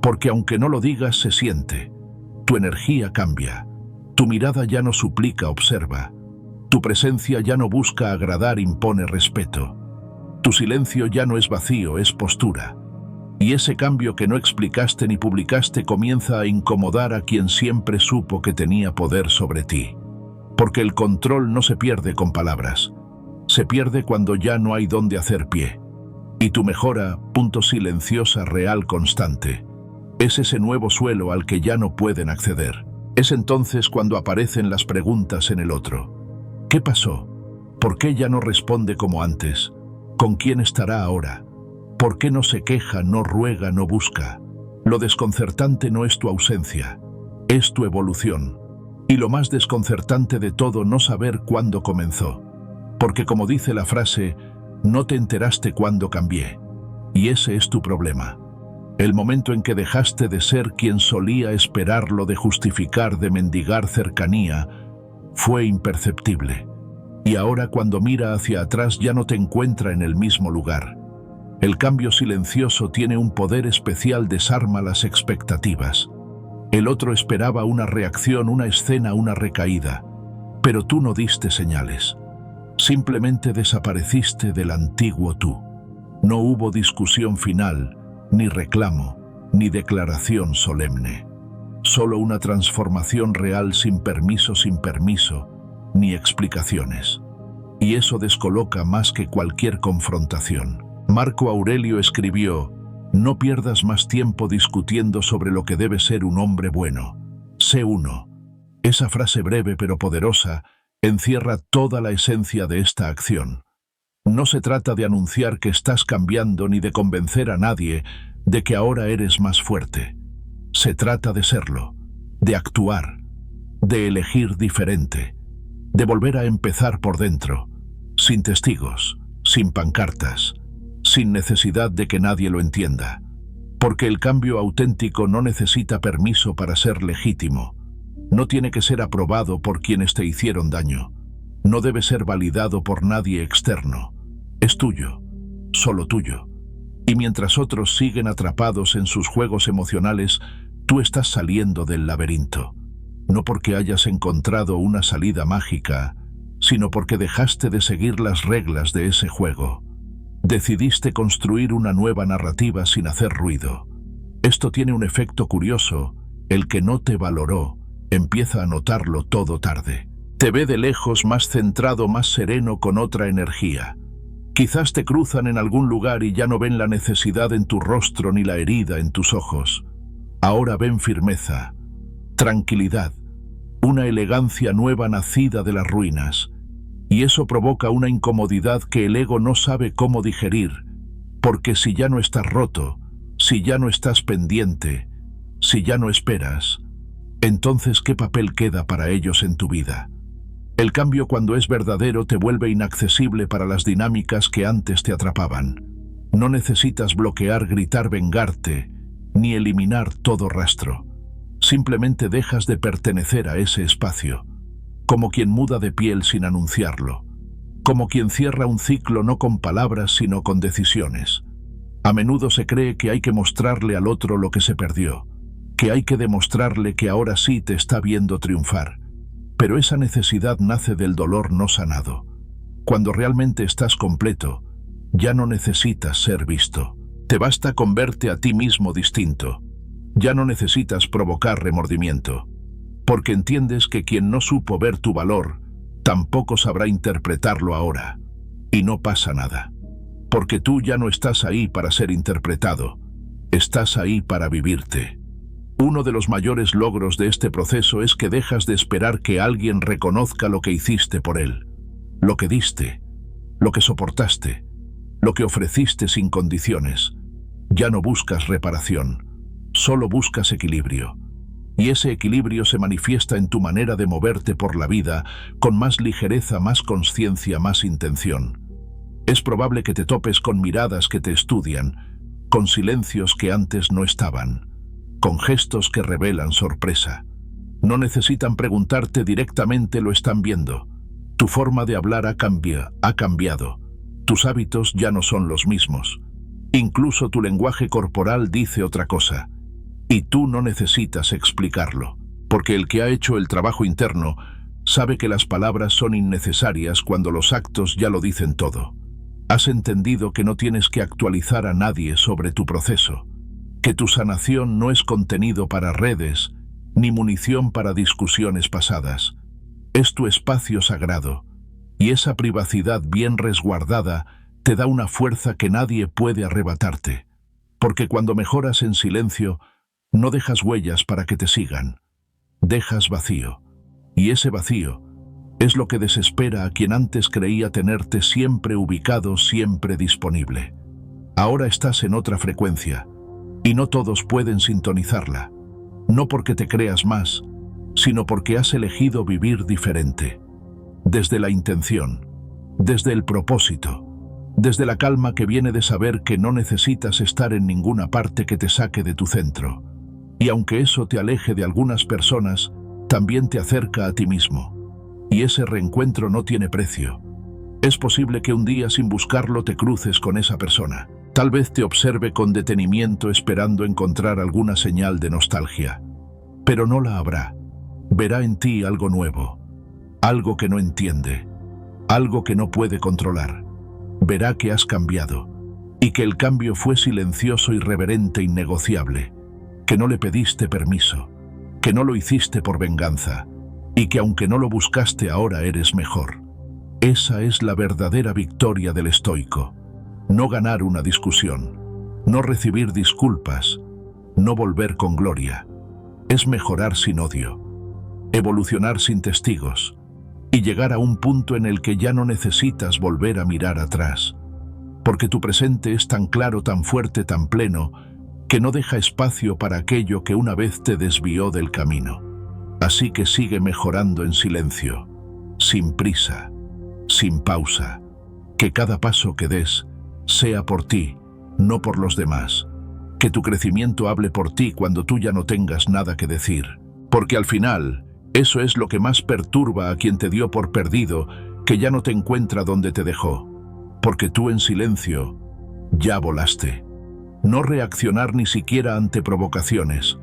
Porque aunque no lo digas, se siente. Tu energía cambia. Tu mirada ya no suplica, observa. Tu presencia ya no busca agradar, impone respeto. Tu silencio ya no es vacío, es postura. Y ese cambio que no explicaste ni publicaste comienza a incomodar a quien siempre supo que tenía poder sobre ti. Porque el control no se pierde con palabras. Se pierde cuando ya no hay dónde hacer pie. Y tu mejora, silenciosa, real, constante, es ese nuevo suelo al que ya no pueden acceder. Es entonces cuando aparecen las preguntas en el otro. ¿Qué pasó? ¿Por qué ya no responde como antes? ¿Con quién estará ahora? ¿Por qué no se queja, no ruega, no busca? Lo desconcertante no es tu ausencia, es tu evolución. Y lo más desconcertante de todo, no saber cuándo comenzó. Porque como dice la frase, no te enteraste cuándo cambié. Y ese es tu problema. El momento en que dejaste de ser quien solía esperarlo, de justificar, de mendigar cercanía, fue imperceptible. Y ahora, cuando mira hacia atrás, ya no te encuentra en el mismo lugar. El cambio silencioso tiene un poder especial, desarma las expectativas. El otro esperaba una reacción, una escena, una recaída. Pero tú no diste señales. Simplemente desapareciste del antiguo tú. No hubo discusión final, ni reclamo, ni declaración solemne. Solo una transformación real, sin permiso, ni explicaciones. Y eso descoloca más que cualquier confrontación. Marco Aurelio escribió: no pierdas más tiempo discutiendo sobre lo que debe ser un hombre bueno. Sé uno. Esa frase breve pero poderosa encierra toda la esencia de esta acción. No se trata de anunciar que estás cambiando ni de convencer a nadie de que ahora eres más fuerte. Se trata de serlo, de actuar, de elegir diferente, de volver a empezar por dentro, sin testigos, sin pancartas, sin necesidad de que nadie lo entienda. Porque el cambio auténtico no necesita permiso para ser legítimo. No tiene que ser aprobado por quienes te hicieron daño. No debe ser validado por nadie externo. Es tuyo, solo tuyo. Y mientras otros siguen atrapados en sus juegos emocionales, tú estás saliendo del laberinto. No porque hayas encontrado una salida mágica, sino porque dejaste de seguir las reglas de ese juego. Decidiste construir una nueva narrativa sin hacer ruido. Esto tiene un efecto curioso: el que no te valoró empieza a notarlo todo tarde. Te ve de lejos, más centrado, más sereno, con otra energía. Quizás te cruzan en algún lugar y ya no ven la necesidad en tu rostro ni la herida en tus ojos. Ahora ven firmeza, tranquilidad, una elegancia nueva nacida de las ruinas. Y eso provoca una incomodidad que el ego no sabe cómo digerir, porque si ya no estás roto, si ya no estás pendiente, si ya no esperas, entonces ¿qué papel queda para ellos en tu vida? El cambio, cuando es verdadero, te vuelve inaccesible para las dinámicas que antes te atrapaban. No necesitas bloquear, gritar, vengarte, ni eliminar todo rastro. Simplemente dejas de pertenecer a ese espacio. Como quien muda de piel sin anunciarlo, como quien cierra un ciclo no con palabras sino con decisiones. A menudo se cree que hay que mostrarle al otro lo que se perdió, que hay que demostrarle que ahora sí te está viendo triunfar. Pero esa necesidad nace del dolor no sanado. Cuando realmente estás completo, ya no necesitas ser visto. Te basta con verte a ti mismo distinto. Ya no necesitas provocar remordimiento. Porque entiendes que quien no supo ver tu valor, tampoco sabrá interpretarlo ahora. Y no pasa nada. Porque tú ya no estás ahí para ser interpretado. Estás ahí para vivirte. Uno de los mayores logros de este proceso es que dejas de esperar que alguien reconozca lo que hiciste por él. Lo que diste, lo que soportaste, lo que ofreciste sin condiciones. Ya no buscas reparación, solo buscas equilibrio. Y ese equilibrio se manifiesta en tu manera de moverte por la vida, con más ligereza, más conciencia, más intención. Es probable que te topes con miradas que te estudian, con silencios que antes no estaban, con gestos que revelan sorpresa. No necesitan preguntarte directamente, lo están viendo. Tu forma de hablar ha cambiado. Tus hábitos ya no son los mismos. Incluso tu lenguaje corporal dice otra cosa. Y tú no necesitas explicarlo, porque el que ha hecho el trabajo interno sabe que las palabras son innecesarias cuando los actos ya lo dicen todo. Has entendido que no tienes que actualizar a nadie sobre tu proceso, que tu sanación no es contenido para redes, ni munición para discusiones pasadas. Es tu espacio sagrado, y esa privacidad bien resguardada te da una fuerza que nadie puede arrebatarte, porque cuando mejoras en silencio, no dejas huellas para que te sigan, dejas vacío, y ese vacío es lo que desespera a quien antes creía tenerte siempre ubicado, siempre disponible. Ahora estás en otra frecuencia, y no todos pueden sintonizarla, no porque te creas más, sino porque has elegido vivir diferente, desde la intención, desde el propósito, desde la calma que viene de saber que no necesitas estar en ninguna parte que te saque de tu centro. Y aunque eso te aleje de algunas personas, también te acerca a ti mismo. Y ese reencuentro no tiene precio. Es posible que un día sin buscarlo te cruces con esa persona. Tal vez te observe con detenimiento esperando encontrar alguna señal de nostalgia. Pero no la habrá. Verá en ti algo nuevo, algo que no entiende, algo que no puede controlar. Verá que has cambiado, y que el cambio fue silencioso, irreverente, innegociable, que no le pediste permiso, que no lo hiciste por venganza, y que aunque no lo buscaste ahora eres mejor. Esa es la verdadera victoria del estoico. No ganar una discusión, no recibir disculpas, no volver con gloria. Es mejorar sin odio, evolucionar sin testigos, y llegar a un punto en el que ya no necesitas volver a mirar atrás, porque tu presente es tan claro, tan fuerte, tan pleno, que no deja espacio para aquello que una vez te desvió del camino. Así que sigue mejorando en silencio, sin prisa, sin pausa, que cada paso que des sea por ti, no por los demás, que tu crecimiento hable por ti cuando tú ya no tengas nada que decir, porque al final, eso es lo que más perturba a quien te dio por perdido, que ya no te encuentra donde te dejó, porque tú en silencio ya volaste. No reaccionar ni siquiera ante provocaciones.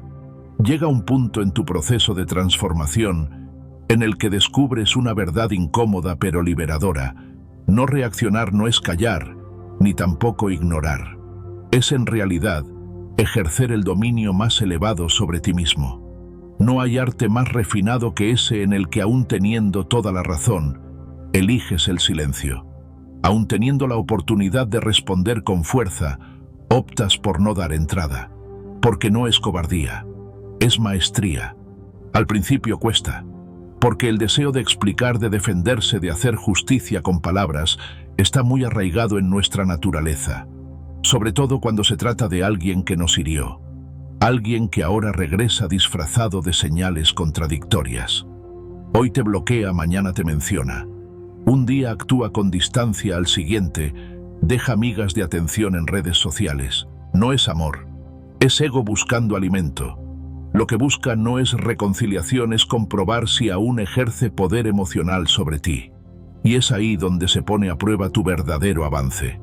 Llega un punto en tu proceso de transformación en el que descubres una verdad incómoda pero liberadora. No reaccionar no es callar, ni tampoco ignorar. Es en realidad ejercer el dominio más elevado sobre ti mismo. No hay arte más refinado que ese en el que, aún teniendo toda la razón, eliges el silencio. Aún teniendo la oportunidad de responder con fuerza, optas por no dar entrada. Porque no es cobardía, es maestría. Al principio cuesta, porque el deseo de explicar, de defenderse, de hacer justicia con palabras, está muy arraigado en nuestra naturaleza. Sobre todo cuando se trata de alguien que nos hirió. Alguien que ahora regresa disfrazado de señales contradictorias. Hoy te bloquea, mañana te menciona. Un día actúa con distancia, al siguiente deja migas de atención en redes sociales. No es amor, es ego buscando alimento. Lo que busca no es reconciliación, es comprobar si aún ejerce poder emocional sobre ti. Y es ahí donde se pone a prueba tu verdadero avance.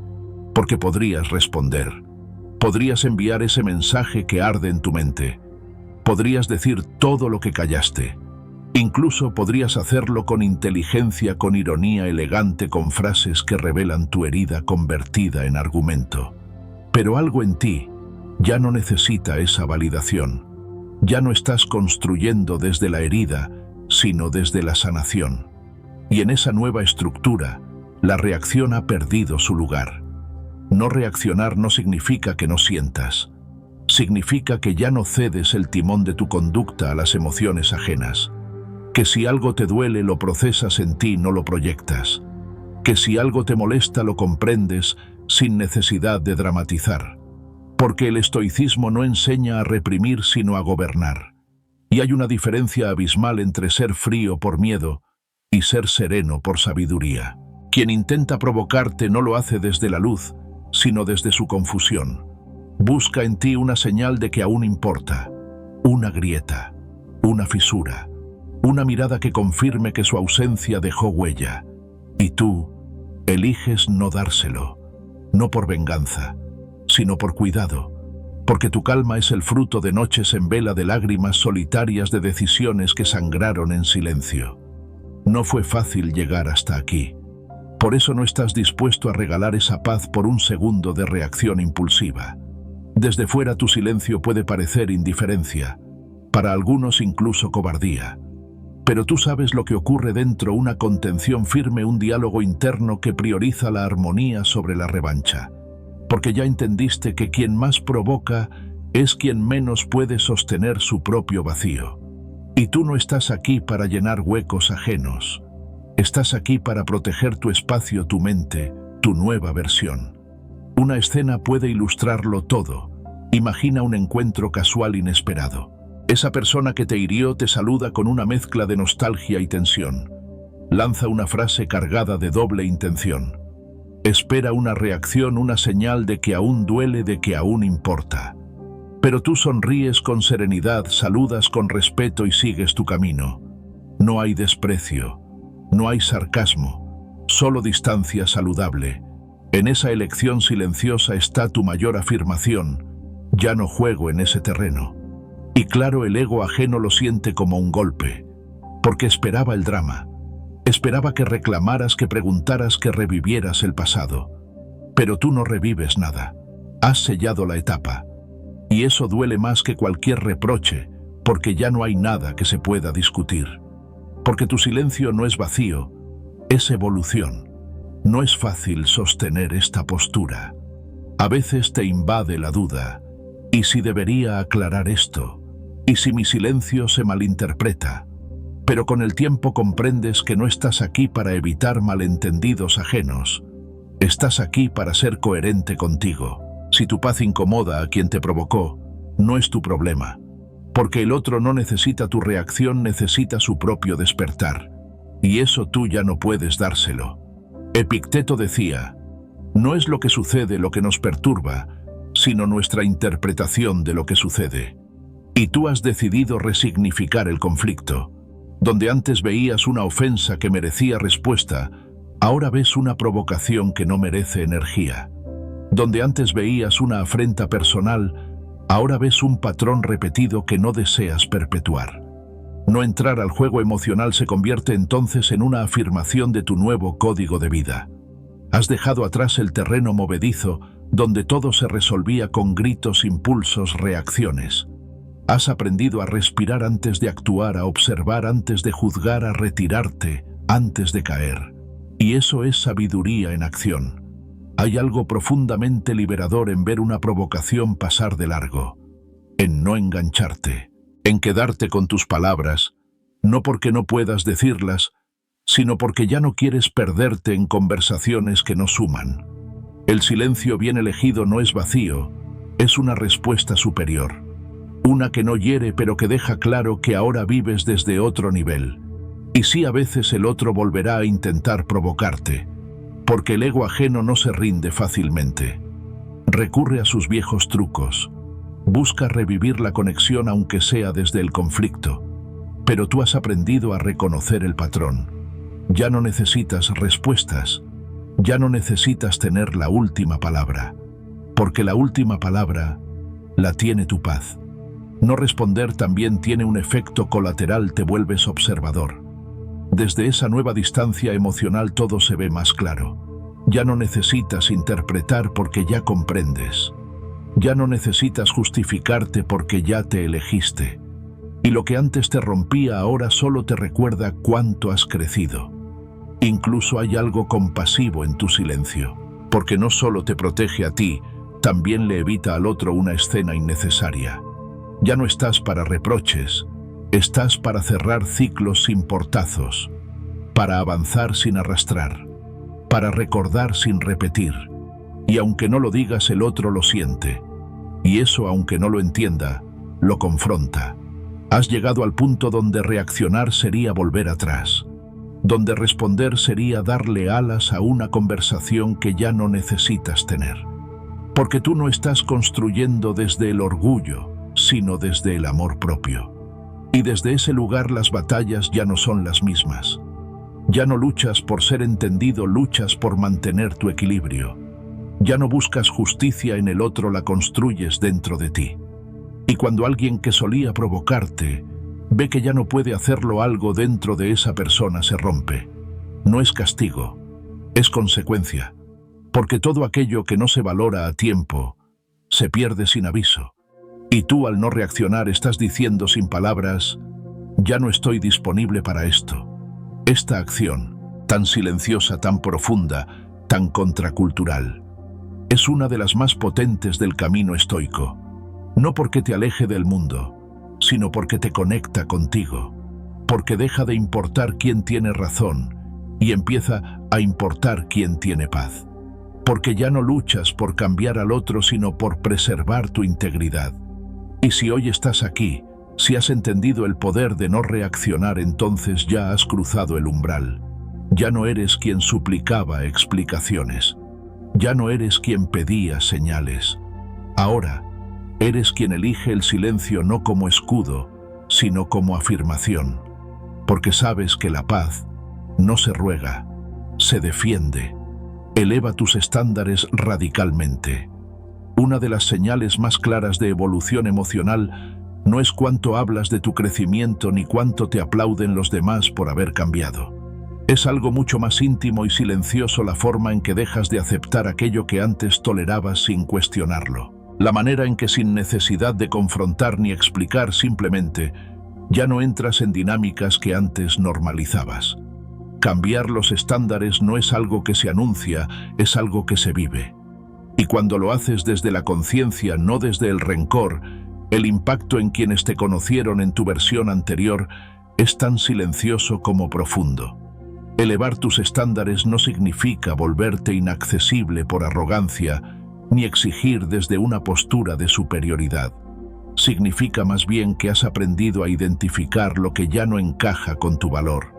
Porque podrías responder. Podrías enviar ese mensaje que arde en tu mente. Podrías decir todo lo que callaste. Incluso podrías hacerlo con inteligencia, con ironía elegante, con frases que revelan tu herida convertida en argumento. Pero algo en ti ya no necesita esa validación. Ya no estás construyendo desde la herida, sino desde la sanación. Y en esa nueva estructura, la reacción ha perdido su lugar. No reaccionar no significa que no sientas. Significa que ya no cedes el timón de tu conducta a las emociones ajenas. Que si algo te duele lo procesas en ti, no lo proyectas. Que si algo te molesta lo comprendes sin necesidad de dramatizar. Porque el estoicismo no enseña a reprimir sino a gobernar. Y hay una diferencia abismal entre ser frío por miedo y ser sereno por sabiduría. Quien intenta provocarte no lo hace desde la luz, sino desde su confusión. Busca en ti una señal de que aún importa, una grieta, una fisura, una mirada que confirme que su ausencia dejó huella. Y tú eliges no dárselo, no por venganza, sino por cuidado, porque tu calma es el fruto de noches en vela, de lágrimas solitarias, de decisiones que sangraron en silencio. No fue fácil llegar hasta aquí. Por eso no estás dispuesto a regalar esa paz por un segundo de reacción impulsiva. Desde fuera tu silencio puede parecer indiferencia, para algunos incluso cobardía. Pero tú sabes lo que ocurre dentro, una contención firme, un diálogo interno que prioriza la armonía sobre la revancha. Porque ya entendiste que quien más provoca es quien menos puede sostener su propio vacío. Y tú no estás aquí para llenar huecos ajenos. Estás aquí para proteger tu espacio, tu mente, tu nueva versión. Una escena puede ilustrarlo todo. Imagina un encuentro casual inesperado. Esa persona que te hirió te saluda con una mezcla de nostalgia y tensión. Lanza una frase cargada de doble intención. Espera una reacción, una señal de que aún duele, de que aún importa. Pero tú sonríes con serenidad, saludas con respeto y sigues tu camino. No hay desprecio, no hay sarcasmo, solo distancia saludable. En esa elección silenciosa está tu mayor afirmación: ya no juego en ese terreno. Y claro, el ego ajeno lo siente como un golpe, porque esperaba el drama. Esperaba que reclamaras, que preguntaras, que revivieras el pasado. Pero tú no revives nada. Has sellado la etapa. Y eso duele más que cualquier reproche, porque ya no hay nada que se pueda discutir. Porque tu silencio no es vacío, es evolución. No es fácil sostener esta postura. A veces te invade la duda. ¿Y si debería aclarar esto? ¿Y si mi silencio se malinterpreta? Pero con el tiempo comprendes que no estás aquí para evitar malentendidos ajenos. Estás aquí para ser coherente contigo. Si tu paz incomoda a quien te provocó, no es tu problema. Porque el otro no necesita tu reacción, necesita su propio despertar. Y eso tú ya no puedes dárselo. Epicteto decía: no es lo que sucede lo que nos perturba, sino nuestra interpretación de lo que sucede. Y tú has decidido resignificar el conflicto. Donde antes veías una ofensa que merecía respuesta, ahora ves una provocación que no merece energía. Donde antes veías una afrenta personal, ahora ves un patrón repetido que no deseas perpetuar. No entrar al juego emocional se convierte entonces en una afirmación de tu nuevo código de vida. Has dejado atrás el terreno movedizo, donde todo se resolvía con gritos, impulsos, reacciones. Has aprendido a respirar antes de actuar, a observar antes de juzgar, a retirarte antes de caer. Y eso es sabiduría en acción. Hay algo profundamente liberador en ver una provocación pasar de largo, en no engancharte, en quedarte con tus palabras, no porque no puedas decirlas, sino porque ya no quieres perderte en conversaciones que no suman. El silencio bien elegido no es vacío, es una respuesta superior. Una que no hiere pero que deja claro que ahora vives desde otro nivel. Y sí, a veces el otro volverá a intentar provocarte, porque el ego ajeno no se rinde fácilmente. Recurre a sus viejos trucos. Busca revivir la conexión aunque sea desde el conflicto. Pero tú has aprendido a reconocer el patrón. Ya no necesitas respuestas. Ya no necesitas tener la última palabra. Porque la última palabra la tiene tu paz. No responder también tiene un efecto colateral, te vuelves observador. Desde esa nueva distancia emocional todo se ve más claro. Ya no necesitas interpretar porque ya comprendes. Ya no necesitas justificarte porque ya te elegiste. Y lo que antes te rompía ahora solo te recuerda cuánto has crecido. Incluso hay algo compasivo en tu silencio, porque no solo te protege a ti, también le evita al otro una escena innecesaria. Ya no estás para reproches, estás para cerrar ciclos sin portazos, para avanzar sin arrastrar, para recordar sin repetir. Y aunque no lo digas, el otro lo siente. Y eso, aunque no lo entienda, lo confronta. Has llegado al punto donde reaccionar sería volver atrás, donde responder sería darle alas a una conversación que ya no necesitas tener. Porque tú no estás construyendo desde el orgullo, sino desde el amor propio. Y desde ese lugar las batallas ya no son las mismas. Ya no luchas por ser entendido, luchas por mantener tu equilibrio. Ya no buscas justicia en el otro, la construyes dentro de ti. Y cuando alguien que solía provocarte ve que ya no puede hacerlo, algo dentro de esa persona se rompe. No es castigo, es consecuencia. Porque todo aquello que no se valora a tiempo se pierde sin aviso. Y tú, al no reaccionar, estás diciendo sin palabras: ya no estoy disponible para esto. Esta acción, tan silenciosa, tan profunda, tan contracultural, es una de las más potentes del camino estoico. No porque te aleje del mundo, sino porque te conecta contigo. Porque deja de importar quién tiene razón y empieza a importar quién tiene paz. Porque ya no luchas por cambiar al otro, sino por preservar tu integridad. Y si hoy estás aquí, si has entendido el poder de no reaccionar, entonces ya has cruzado el umbral. Ya no eres quien suplicaba explicaciones. Ya no eres quien pedía señales. Ahora, eres quien elige el silencio no como escudo, sino como afirmación. Porque sabes que la paz no se ruega, se defiende. Eleva tus estándares radicalmente. Una de las señales más claras de evolución emocional no es cuánto hablas de tu crecimiento ni cuánto te aplauden los demás por haber cambiado. Es algo mucho más íntimo y silencioso la forma en que dejas de aceptar aquello que antes tolerabas sin cuestionarlo. La manera en que sin necesidad de confrontar ni explicar simplemente, ya no entras en dinámicas que antes normalizabas. Cambiar los estándares no es algo que se anuncia, es algo que se vive. Y cuando lo haces desde la conciencia, no desde el rencor, el impacto en quienes te conocieron en tu versión anterior es tan silencioso como profundo. Elevar tus estándares no significa volverte inaccesible por arrogancia, ni exigir desde una postura de superioridad. Significa más bien que has aprendido a identificar lo que ya no encaja con tu valor,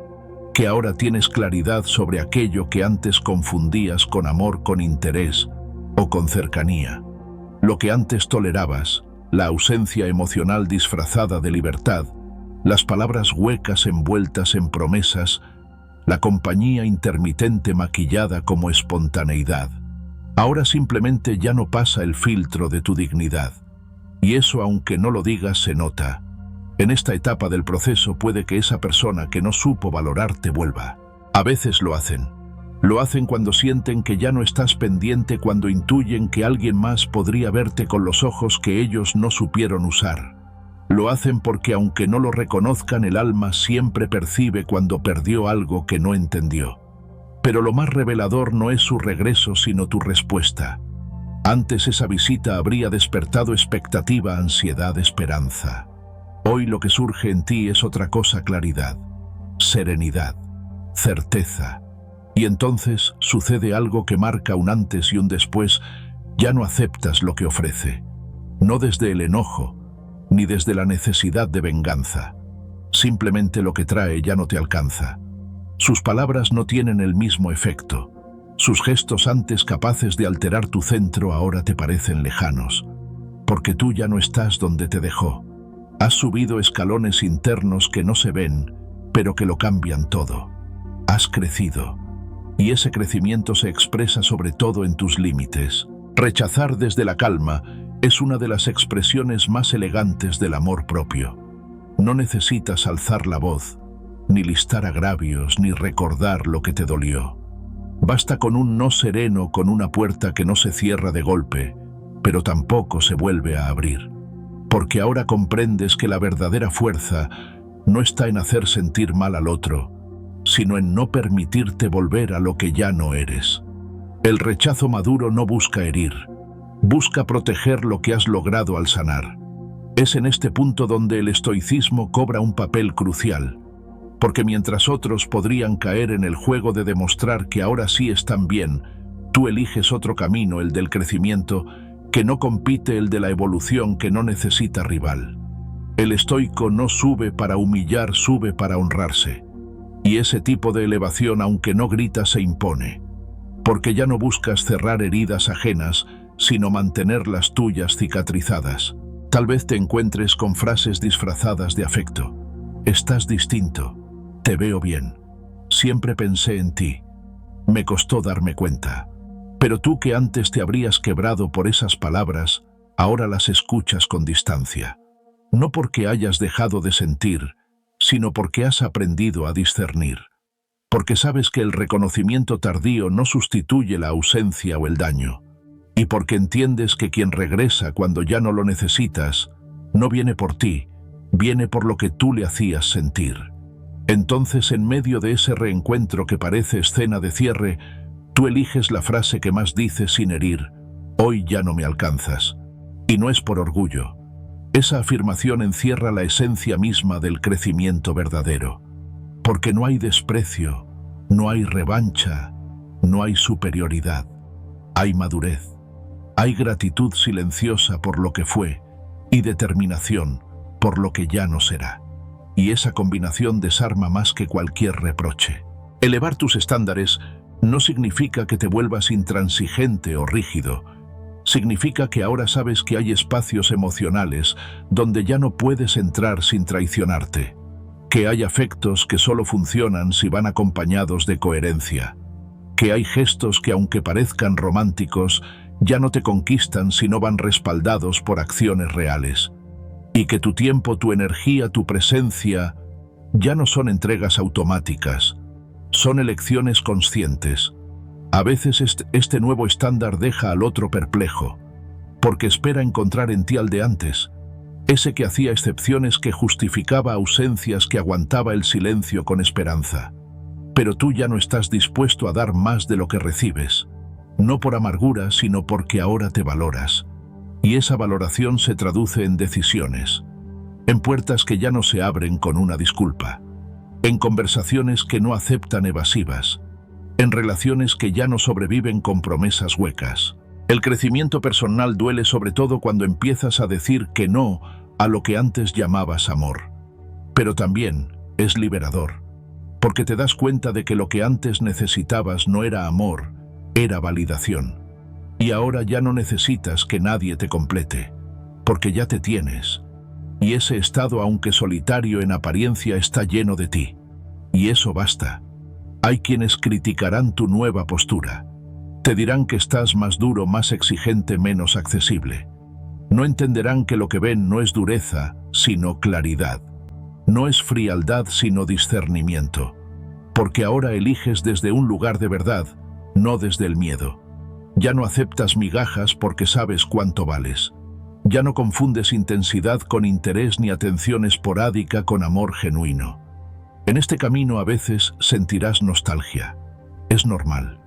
que ahora tienes claridad sobre aquello que antes confundías con amor, con interés o con cercanía. Lo que antes tolerabas, la ausencia emocional disfrazada de libertad, las palabras huecas envueltas en promesas, la compañía intermitente maquillada como espontaneidad. Ahora simplemente ya no pasa el filtro de tu dignidad. Y eso, aunque no lo digas, se nota. En esta etapa del proceso puede que esa persona que no supo valorarte vuelva. A veces lo hacen. Lo hacen cuando sienten que ya no estás pendiente, cuando intuyen que alguien más podría verte con los ojos que ellos no supieron usar. Lo hacen porque, aunque no lo reconozcan, el alma siempre percibe cuando perdió algo que no entendió. Pero lo más revelador no es su regreso, sino tu respuesta. Antes esa visita habría despertado expectativa, ansiedad, esperanza. Hoy lo que surge en ti es otra cosa: claridad, serenidad, certeza. Y entonces sucede algo que marca un antes y un después. Ya no aceptas lo que ofrece, no desde el enojo, ni desde la necesidad de venganza. Simplemente lo que trae ya no te alcanza. Sus palabras no tienen el mismo efecto. Sus gestos, antes capaces de alterar tu centro, ahora te parecen lejanos. Porque tú ya no estás donde te dejó. Has subido escalones internos que no se ven, pero que lo cambian todo. Has crecido. Y ese crecimiento se expresa sobre todo en tus límites. Rechazar desde la calma es una de las expresiones más elegantes del amor propio. No necesitas alzar la voz, ni listar agravios, ni recordar lo que te dolió. Basta con un no sereno, con una puerta que no se cierra de golpe, pero tampoco se vuelve a abrir. Porque ahora comprendes que la verdadera fuerza no está en hacer sentir mal al otro, sino en no permitirte volver a lo que ya no eres. El rechazo maduro no busca herir, busca proteger lo que has logrado al sanar. Es en este punto donde el estoicismo cobra un papel crucial, porque mientras otros podrían caer en el juego de demostrar que ahora sí están bien, tú eliges otro camino, el del crecimiento, que no compite, el de la evolución, que no necesita rival. El estoico no sube para humillar, sube para honrarse. Y ese tipo de elevación, aunque no grita, se impone, porque ya no buscas cerrar heridas ajenas, sino mantener las tuyas cicatrizadas. Tal vez te encuentres con frases disfrazadas de afecto. Estás distinto. Te veo bien. Siempre pensé en ti. Me costó darme cuenta. Pero tú, que antes te habrías quebrado por esas palabras, ahora las escuchas con distancia. No porque hayas dejado de sentir, sino porque has aprendido a discernir. Porque sabes que el reconocimiento tardío no sustituye la ausencia o el daño. Y porque entiendes que quien regresa cuando ya no lo necesitas, no viene por ti, viene por lo que tú le hacías sentir. Entonces, en medio de ese reencuentro que parece escena de cierre, tú eliges la frase que más dices sin herir: hoy ya no me alcanzas. Y no es por orgullo. Esa afirmación encierra la esencia misma del crecimiento verdadero. Porque no hay desprecio, no hay revancha, no hay superioridad. Hay madurez. Hay gratitud silenciosa por lo que fue y determinación por lo que ya no será. Y esa combinación desarma más que cualquier reproche. Elevar tus estándares No significa que te vuelvas intransigente o rígido. Significa que ahora sabes que hay espacios emocionales donde ya no puedes entrar sin traicionarte. Que hay afectos que solo funcionan si van acompañados de coherencia. Que hay gestos que, aunque parezcan románticos, ya no te conquistan si no van respaldados por acciones reales. Y que tu tiempo, tu energía, tu presencia ya no son entregas automáticas, son elecciones conscientes. A veces este nuevo estándar deja al otro perplejo, porque espera encontrar en ti al de antes, ese que hacía excepciones, que justificaba ausencias, que aguantaba el silencio con esperanza. Pero tú ya no estás dispuesto a dar más de lo que recibes, no por amargura, sino porque ahora te valoras. Y esa valoración se traduce en decisiones, en puertas que ya no se abren con una disculpa, en conversaciones que no aceptan evasivas, en relaciones que ya no sobreviven con promesas huecas. El crecimiento personal duele sobre todo cuando empiezas a decir que no a lo que antes llamabas amor. Pero también es liberador, porque te das cuenta de que lo que antes necesitabas no era amor, era validación. Y ahora ya no necesitas que nadie te complete, porque ya te tienes. Y ese estado, aunque solitario en apariencia, está lleno de ti. Y eso basta. Hay quienes criticarán tu nueva postura. Te dirán que estás más duro, más exigente, menos accesible. No entenderán que lo que ven no es dureza, sino claridad. No es frialdad, sino discernimiento. Porque ahora eliges desde un lugar de verdad, no desde el miedo. Ya no aceptas migajas porque sabes cuánto vales. Ya no confundes intensidad con interés ni atención esporádica con amor genuino. En este camino a veces sentirás nostalgia. Es normal.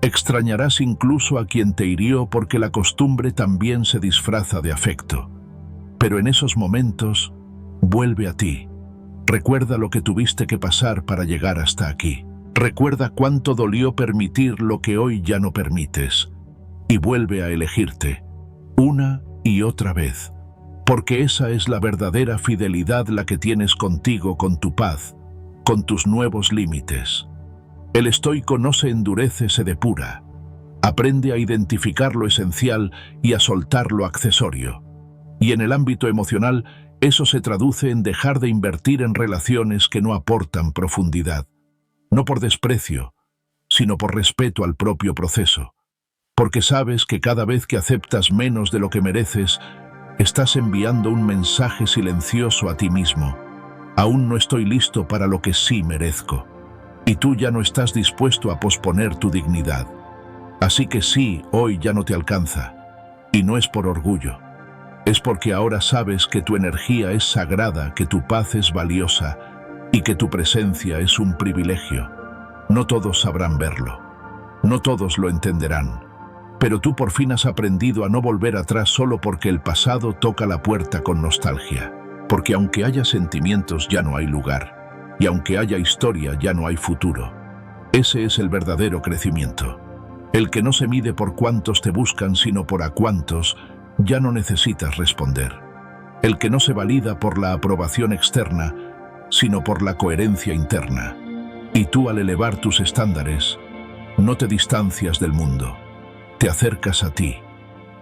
Extrañarás incluso a quien te hirió, porque la costumbre también se disfraza de afecto. Pero en esos momentos, vuelve a ti. Recuerda lo que tuviste que pasar para llegar hasta aquí. Recuerda cuánto dolió permitir lo que hoy ya no permites. Y vuelve a elegirte, una y otra vez. Porque esa es la verdadera fidelidad, la que tienes contigo, con tu paz, con tus nuevos límites. El estoico no se endurece, se depura. Aprende a identificar lo esencial y a soltar lo accesorio. Y en el ámbito emocional, eso se traduce en dejar de invertir en relaciones que no aportan profundidad. No por desprecio, sino por respeto al propio proceso. Porque sabes que cada vez que aceptas menos de lo que mereces, estás enviando un mensaje silencioso a ti mismo. Aún no estoy listo para lo que sí merezco. Y tú ya no estás dispuesto a posponer tu dignidad. Así que sí, hoy ya no te alcanza. Y no es por orgullo. Es porque ahora sabes que tu energía es sagrada, que tu paz es valiosa y que tu presencia es un privilegio. No todos sabrán verlo. No todos lo entenderán. Pero tú por fin has aprendido a no volver atrás solo porque el pasado toca la puerta con nostalgia. Porque aunque haya sentimientos, ya no hay lugar. Y aunque haya historia, ya no hay futuro. Ese es el verdadero crecimiento. El que no se mide por cuántos te buscan, sino por a cuántos ya no necesitas responder. El que no se valida por la aprobación externa, sino por la coherencia interna. Y tú, al elevar tus estándares, no te distancias del mundo. Te acercas a ti,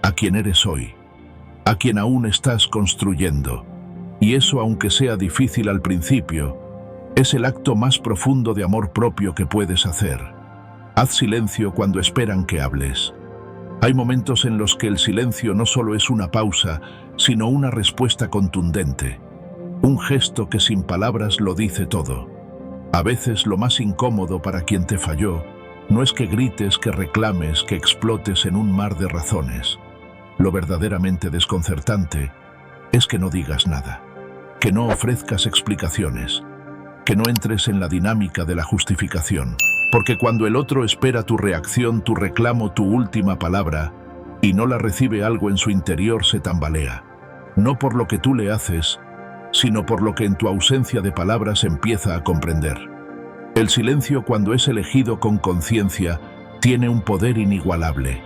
a quien eres hoy, a quien aún estás construyendo. Y eso, aunque sea difícil al principio, es el acto más profundo de amor propio que puedes hacer. Haz silencio cuando esperan que hables. Hay momentos en los que el silencio no solo es una pausa, sino una respuesta contundente. Un gesto que sin palabras lo dice todo. A veces lo más incómodo para quien te falló no es que grites, que reclames, que explotes en un mar de razones. Lo verdaderamente desconcertante es que no digas nada, que no ofrezcas explicaciones, que no entres en la dinámica de la justificación. Porque cuando el otro espera tu reacción, tu reclamo, tu última palabra, y no la recibe, algo en su interior se tambalea. No por lo que tú le haces, sino por lo que en tu ausencia de palabras empieza a comprender. El silencio, cuando es elegido con conciencia, tiene un poder inigualable.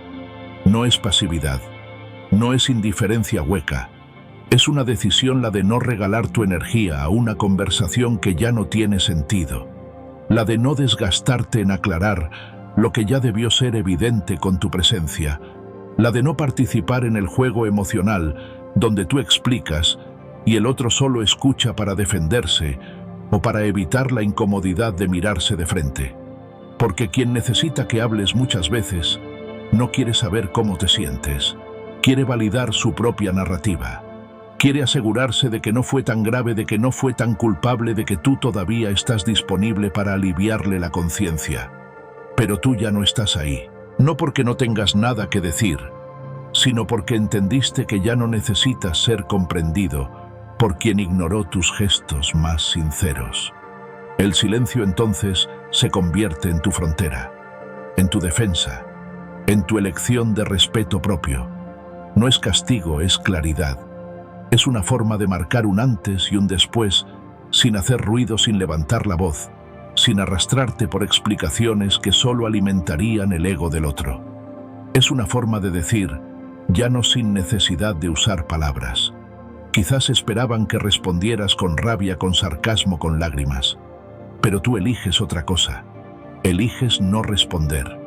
No es pasividad, no es indiferencia hueca. Es una decisión, la de no regalar tu energía a una conversación que ya no tiene sentido. La de no desgastarte en aclarar lo que ya debió ser evidente con tu presencia, la de no participar en el juego emocional donde tú explicas y el otro solo escucha para defenderse o para evitar la incomodidad de mirarse de frente. Porque quien necesita que hables muchas veces no quiere saber cómo te sientes, quiere validar su propia narrativa. Quiere asegurarse de que no fue tan grave, de que no fue tan culpable, de que tú todavía estás disponible para aliviarle la conciencia. Pero tú ya no estás ahí, no porque no tengas nada que decir, sino porque entendiste que ya no necesitas ser comprendido por quien ignoró tus gestos más sinceros. El silencio entonces se convierte en tu frontera, en tu defensa, en tu elección de respeto propio. No es castigo, es claridad. Es una forma de marcar un antes y un después, sin hacer ruido, sin levantar la voz, sin arrastrarte por explicaciones que solo alimentarían el ego del otro. Es una forma de decir, ya no sin necesidad de usar palabras. Quizás esperaban que respondieras con rabia, con sarcasmo, con lágrimas. Pero tú eliges otra cosa. Eliges no responder.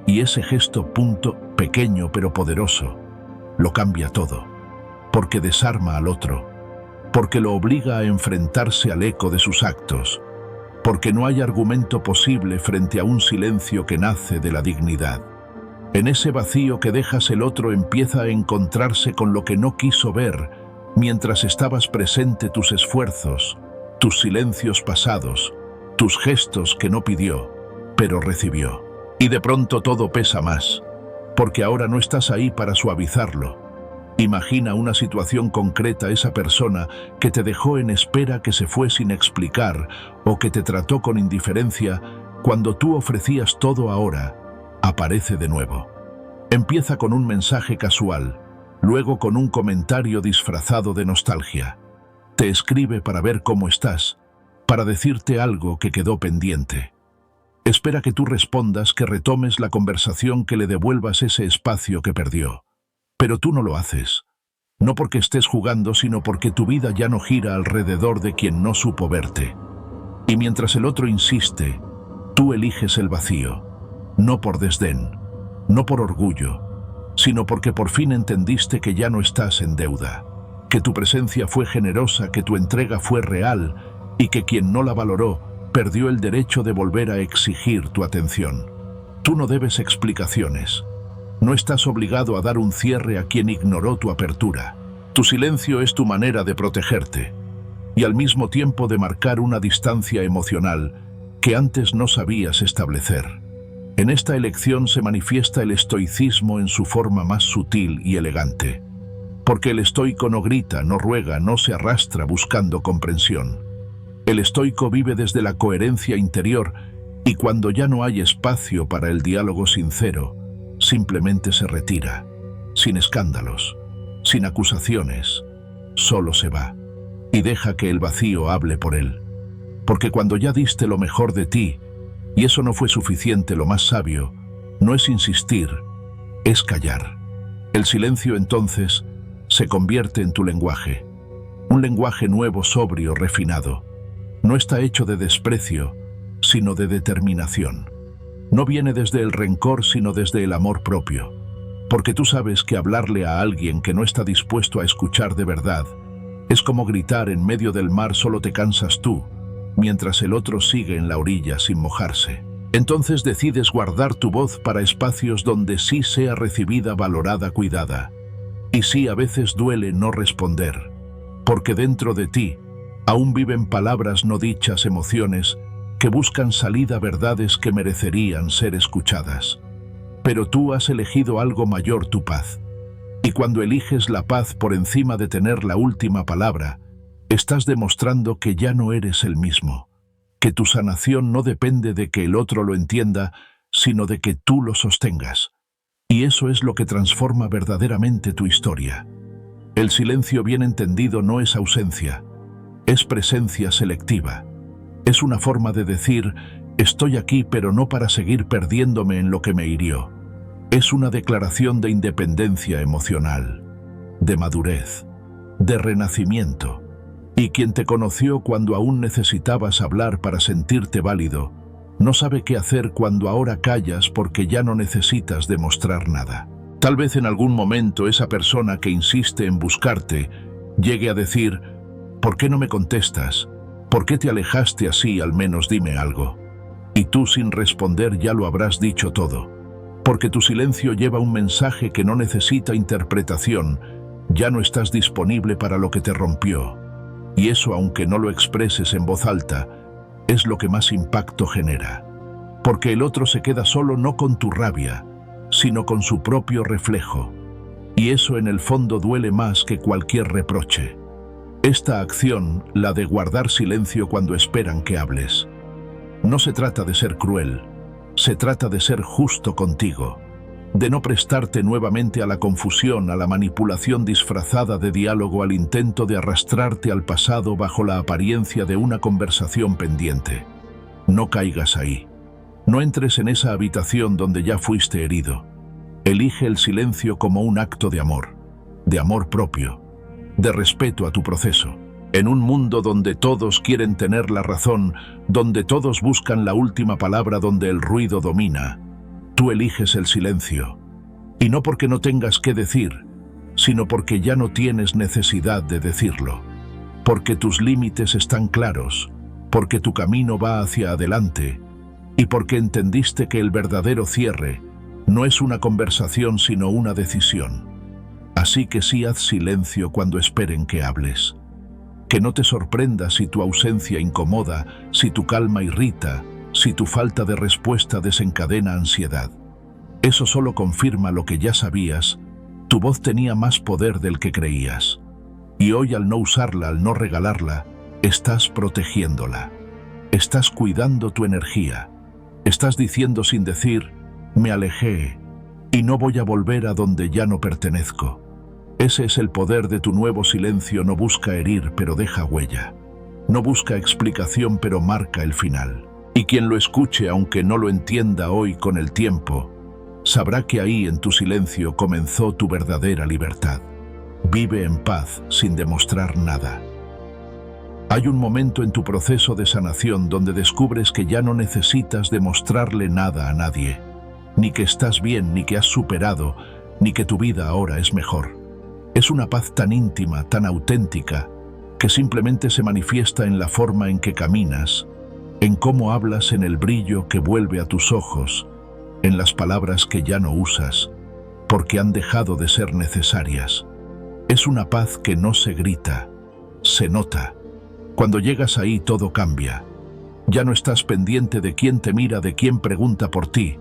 Y ese gesto, pequeño pero poderoso, lo cambia todo. Porque desarma al otro, porque lo obliga a enfrentarse al eco de sus actos, porque no hay argumento posible frente a un silencio que nace de la dignidad. En ese vacío que dejas, el otro empieza a encontrarse con lo que no quiso ver mientras estabas presente: tus esfuerzos, tus silencios pasados, tus gestos que no pidió, pero recibió. Y de pronto todo pesa más, porque ahora no estás ahí para suavizarlo. Imagina una situación concreta, esa persona que te dejó en espera, que se fue sin explicar o que te trató con indiferencia cuando tú ofrecías todo. Ahora aparece de nuevo. Empieza con un mensaje casual, luego con un comentario disfrazado de nostalgia. Te escribe para ver cómo estás, para decirte algo que quedó pendiente. Espera que tú respondas, que retomes la conversación, que le devuelvas ese espacio que perdió. Pero tú no lo haces, no porque estés jugando, sino porque tu vida ya no gira alrededor de quien no supo verte. Y mientras el otro insiste, tú eliges el vacío, no por desdén, no por orgullo, sino porque por fin entendiste que ya no estás en deuda, que tu presencia fue generosa, que tu entrega fue real y que quien no la valoró perdió el derecho de volver a exigir tu atención. Tú no debes explicaciones. No estás obligado a dar un cierre a quien ignoró tu apertura. Tu silencio es tu manera de protegerte y al mismo tiempo de marcar una distancia emocional que antes no sabías establecer. En esta elección se manifiesta el estoicismo en su forma más sutil y elegante. Porque el estoico no grita, no ruega, no se arrastra buscando comprensión. El estoico vive desde la coherencia interior y cuando ya no hay espacio para el diálogo sincero, simplemente se retira, sin escándalos, sin acusaciones, solo se va y deja que el vacío hable por él. Porque cuando ya diste lo mejor de ti y eso no fue suficiente, lo más sabio no es insistir, es callar. El silencio entonces se convierte en tu lenguaje, un lenguaje nuevo, sobrio, refinado. No está hecho de desprecio, sino de determinación. No viene desde el rencor, sino desde el amor propio. Porque tú sabes que hablarle a alguien que no está dispuesto a escuchar de verdad es como gritar en medio del mar: solo te cansas tú, mientras el otro sigue en la orilla sin mojarse. Entonces decides guardar tu voz para espacios donde sí sea recibida, valorada, cuidada. Y sí, a veces duele no responder, porque dentro de ti aún viven palabras no dichas, emociones que buscan salida, verdades que merecerían ser escuchadas. Pero tú has elegido algo mayor, tu paz. Y cuando eliges la paz por encima de tener la última palabra, estás demostrando que ya no eres el mismo, que tu sanación no depende de que el otro lo entienda, sino de que tú lo sostengas. Y eso es lo que transforma verdaderamente tu historia. El silencio bien entendido no es ausencia, es presencia selectiva. Es una forma de decir: estoy aquí, pero no para seguir perdiéndome en lo que me hirió. Es una declaración de independencia emocional, de madurez, de renacimiento. Y quien te conoció cuando aún necesitabas hablar para sentirte válido, No sabe qué hacer cuando ahora callas porque ya no necesitas demostrar nada. Tal vez en algún momento esa persona que insiste en buscarte llegue a decir: ¿por qué no me contestas? ¿Por qué te alejaste así? Al menos dime algo. Y tú, sin responder, ya lo habrás dicho todo. Porque tu silencio lleva un mensaje que no necesita interpretación. Ya no estás disponible para lo que te rompió. Y eso, aunque no lo expreses en voz alta, es lo que más impacto genera. Porque el otro se queda solo no con tu rabia, sino con su propio reflejo. Y eso en el fondo duele más que cualquier reproche. Esta acción, la de guardar silencio cuando esperan que hables, no se trata de ser cruel, se trata de ser justo contigo, de no prestarte nuevamente a la confusión, a la manipulación disfrazada de diálogo, al intento de arrastrarte al pasado bajo la apariencia de una conversación pendiente. No caigas ahí. No entres en esa habitación donde ya fuiste herido. Elige el silencio como un acto de amor propio, de respeto a tu proceso. En un mundo donde todos quieren tener la razón, donde todos buscan la última palabra, donde el ruido domina, tú eliges el silencio. Y no porque no tengas que decir, sino porque ya no tienes necesidad de decirlo. Porque tus límites están claros, porque tu camino va hacia adelante, y porque entendiste que el verdadero cierre no es una conversación sino una decisión. Así que sí, haz silencio cuando esperen que hables. Que no te sorprenda si tu ausencia incomoda, si tu calma irrita, si tu falta de respuesta desencadena ansiedad. Eso solo confirma lo que ya sabías: tu voz tenía más poder del que creías. Y hoy, al no usarla, al no regalarla, estás protegiéndola. Estás cuidando tu energía. Estás diciendo sin decir: me alejé y no voy a volver a donde ya no pertenezco. Ese es el poder de tu nuevo silencio. No busca herir, pero deja huella. No busca explicación, pero marca el final. Y quien lo escuche, aunque no lo entienda hoy, con el tiempo, sabrá que ahí en tu silencio comenzó tu verdadera libertad. Vive en paz sin demostrar nada. Hay un momento en tu proceso de sanación donde descubres que ya no necesitas demostrarle nada a nadie. Ni que estás bien, ni que has superado, ni que tu vida ahora es mejor. Es una paz tan íntima, tan auténtica, que simplemente se manifiesta en la forma en que caminas, en cómo hablas, en el brillo que vuelve a tus ojos, en las palabras que ya no usas, porque han dejado de ser necesarias. Es una paz que no se grita, se nota. Cuando llegas ahí todo cambia. Ya no estás pendiente de quién te mira, de quién pregunta por ti,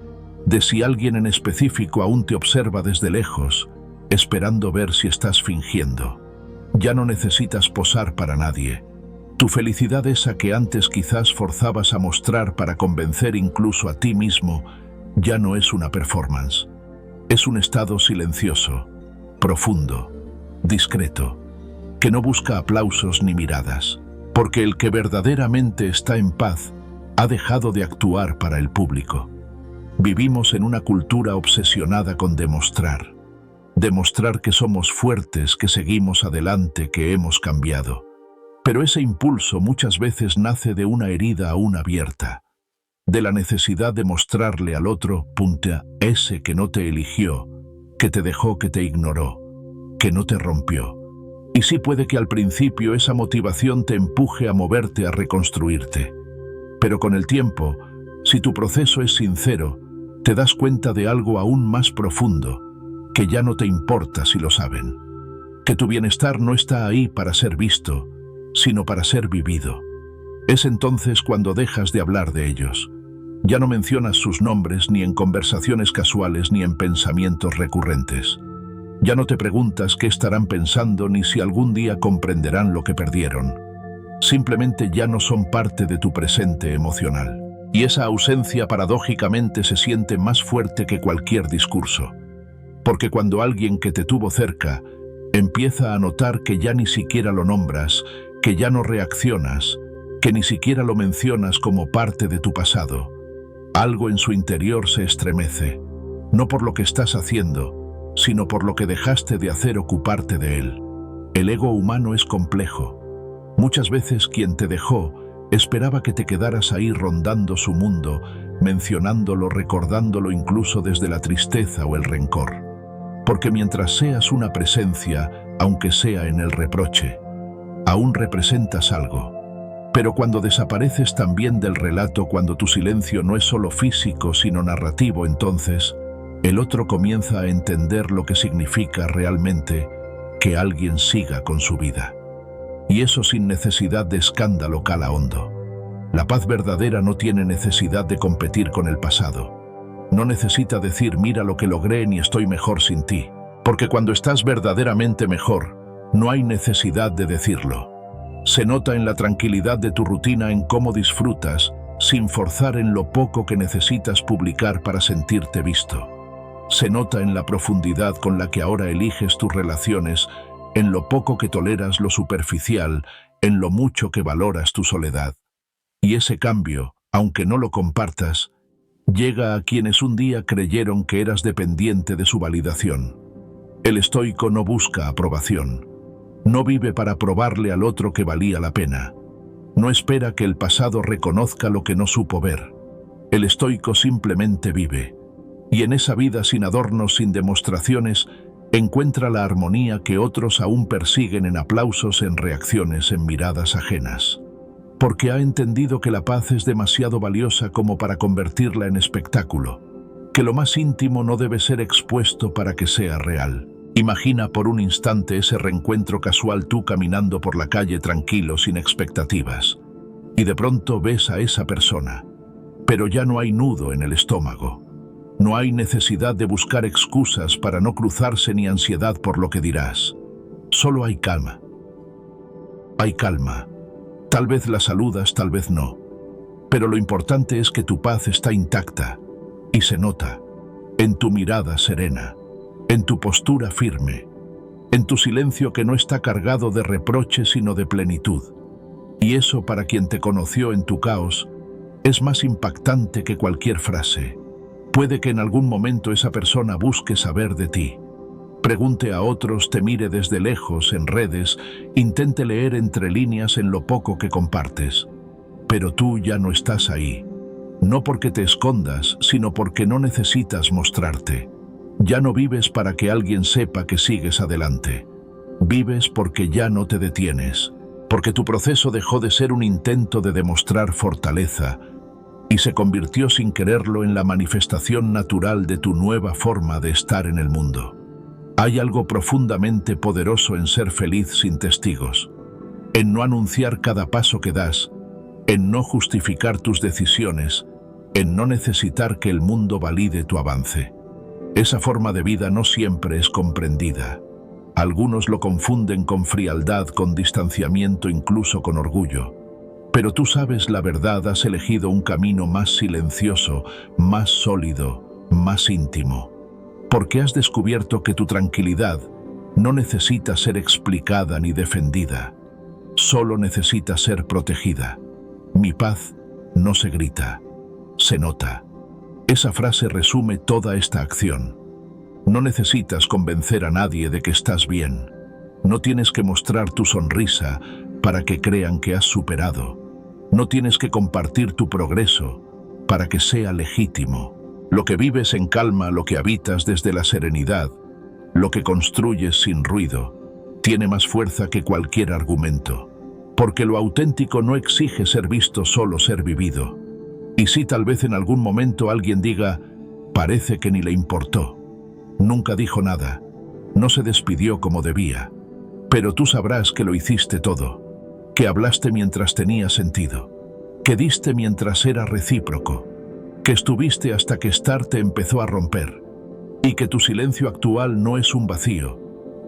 de si alguien en específico aún te observa desde lejos, esperando ver si estás fingiendo. Ya no necesitas posar para nadie. Tu felicidad, esa que antes quizás forzabas a mostrar para convencer incluso a ti mismo, ya no es una performance. Es un estado silencioso, profundo, discreto, que no busca aplausos ni miradas, porque el que verdaderamente está en paz ha dejado de actuar para el público. Vivimos en una cultura obsesionada con demostrar que somos fuertes, que seguimos adelante, que hemos cambiado. Pero ese impulso muchas veces nace de una herida aún abierta, de la necesidad de mostrarle al otro, ese que no te eligió, que te dejó, que te ignoró, que no te rompió. Y sí, puede que al principio esa motivación te empuje a moverte, a reconstruirte. Pero con el tiempo, si tu proceso es sincero, te das cuenta de algo aún más profundo, que ya no te importa si lo saben. Que tu bienestar no está ahí para ser visto, sino para ser vivido. Es entonces cuando dejas de hablar de ellos. Ya no mencionas sus nombres ni en conversaciones casuales ni en pensamientos recurrentes. Ya no te preguntas qué estarán pensando ni si algún día comprenderán lo que perdieron. Simplemente ya no son parte de tu presente emocional. Y esa ausencia paradójicamente se siente más fuerte que cualquier discurso. Porque cuando alguien que te tuvo cerca empieza a notar que ya ni siquiera lo nombras, que ya no reaccionas, que ni siquiera lo mencionas como parte de tu pasado, algo en su interior se estremece, no por lo que estás haciendo, sino por lo que dejaste de hacer ocuparte de él. El ego humano es complejo. Muchas veces quien te dejó Esperaba que te quedaras ahí rondando su mundo, mencionándolo, recordándolo incluso desde la tristeza o el rencor. Porque mientras seas una presencia, aunque sea en el reproche, aún representas algo. Pero cuando desapareces también del relato, cuando tu silencio no es solo físico sino narrativo, entonces el otro comienza a entender lo que significa realmente que alguien siga con su vida. Y eso sin necesidad de escándalo cala hondo. La paz verdadera no tiene necesidad de competir con el pasado. No necesita decir mira lo que logré ni estoy mejor sin ti. Porque cuando estás verdaderamente mejor, no hay necesidad de decirlo. Se nota en la tranquilidad de tu rutina, en cómo disfrutas, sin forzar, en lo poco que necesitas publicar para sentirte visto. Se nota en la profundidad con la que ahora eliges tus relaciones, en lo poco que toleras lo superficial, en lo mucho que valoras tu soledad. Y ese cambio, aunque no lo compartas, llega a quienes un día creyeron que eras dependiente de su validación. El estoico no busca aprobación. No vive para probarle al otro que valía la pena. No espera que el pasado reconozca lo que no supo ver. El estoico simplemente vive. Y en esa vida sin adornos, sin demostraciones, encuentra la armonía que otros aún persiguen, en aplausos, en reacciones, en miradas ajenas. Porque ha entendido que la paz es demasiado valiosa como para convertirla en espectáculo. Que lo más íntimo no debe ser expuesto para que sea real. Imagina por un instante ese reencuentro casual, tú caminando por la calle tranquilo, sin expectativas. Y de pronto ves a esa persona. Pero ya no hay nudo en el estómago. No hay necesidad de buscar excusas para no cruzarse ni ansiedad por lo que dirás. Solo hay calma. Hay calma. Tal vez la saludas, tal vez no. Pero lo importante es que tu paz está intacta. Y se nota. En tu mirada serena. En tu postura firme. En tu silencio que no está cargado de reproches sino de plenitud. Y eso, para quien te conoció en tu caos, es más impactante que cualquier frase. Puede que en algún momento esa persona busque saber de ti. Pregunte a otros, te mire desde lejos en redes, intente leer entre líneas en lo poco que compartes. Pero tú ya no estás ahí. No porque te escondas, sino porque no necesitas mostrarte. Ya no vives para que alguien sepa que sigues adelante. Vives porque ya no te detienes, porque tu proceso dejó de ser un intento de demostrar fortaleza y se convirtió sin quererlo en la manifestación natural de tu nueva forma de estar en el mundo. Hay algo profundamente poderoso en ser feliz sin testigos, en no anunciar cada paso que das, en no justificar tus decisiones, en no necesitar que el mundo valide tu avance. Esa forma de vida no siempre es comprendida. Algunos lo confunden con frialdad, con distanciamiento, incluso con orgullo. Pero tú sabes la verdad, has elegido un camino más silencioso, más sólido, más íntimo. Porque has descubierto que tu tranquilidad no necesita ser explicada ni defendida. Solo necesita ser protegida. Mi paz no se grita, se nota. Esa frase resume toda esta acción. No necesitas convencer a nadie de que estás bien. No tienes que mostrar tu sonrisa para que crean que has superado. No tienes que compartir tu progreso para que sea legítimo. Lo que vives en calma, lo que habitas desde la serenidad, lo que construyes sin ruido, tiene más fuerza que cualquier argumento. Porque lo auténtico no exige ser visto, solo ser vivido. Y si tal vez en algún momento alguien diga, parece que ni le importó. Nunca dijo nada, no se despidió como debía. Pero tú sabrás que lo hiciste todo, que hablaste mientras tenía sentido, que diste mientras era recíproco, que estuviste hasta que estar te empezó a romper, y que tu silencio actual no es un vacío,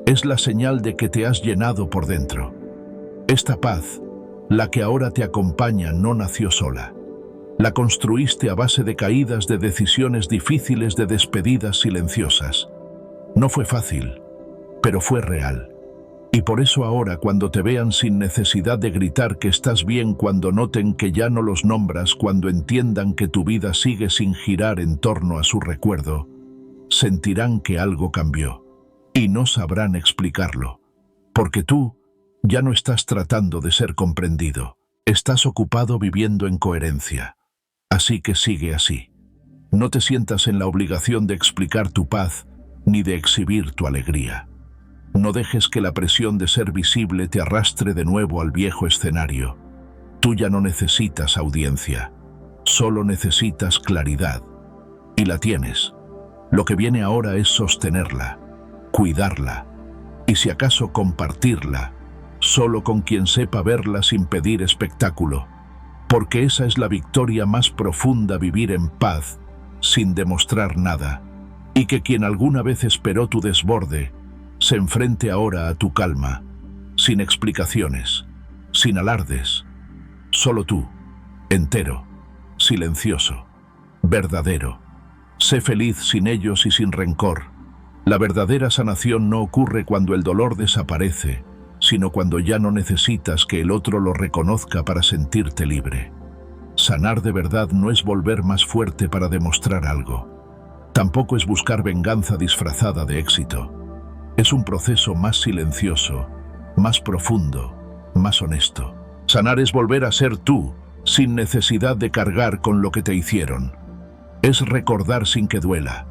es la señal de que te has llenado por dentro. Esta paz, la que ahora te acompaña, no nació sola. La construiste a base de caídas, de decisiones difíciles, de despedidas silenciosas. No fue fácil, pero fue real. Y por eso ahora, cuando te vean sin necesidad de gritar que estás bien, cuando noten que ya no los nombras, cuando entiendan que tu vida sigue sin girar en torno a su recuerdo, sentirán que algo cambió. Y no sabrán explicarlo. Porque tú ya no estás tratando de ser comprendido. Estás ocupado viviendo en coherencia. Así que sigue así. No te sientas en la obligación de explicar tu paz ni de exhibir tu alegría. No dejes que la presión de ser visible te arrastre de nuevo al viejo escenario. Tú ya no necesitas audiencia, solo necesitas claridad. Y la tienes. Lo que viene ahora es sostenerla, cuidarla, y si acaso compartirla, solo con quien sepa verla sin pedir espectáculo, porque esa es la victoria más profunda, vivir en paz, sin demostrar nada, y que quien alguna vez esperó tu desborde, se enfrente ahora a tu calma, sin explicaciones, sin alardes, solo tú, entero, silencioso, verdadero. Sé feliz sin ellos y sin rencor. La verdadera sanación no ocurre cuando el dolor desaparece, sino cuando ya no necesitas que el otro lo reconozca para sentirte libre. Sanar de verdad no es volver más fuerte para demostrar algo. Tampoco es buscar venganza disfrazada de éxito. Es un proceso más silencioso, más profundo, más honesto. Sanar es volver a ser tú, sin necesidad de cargar con lo que te hicieron. Es recordar sin que duela.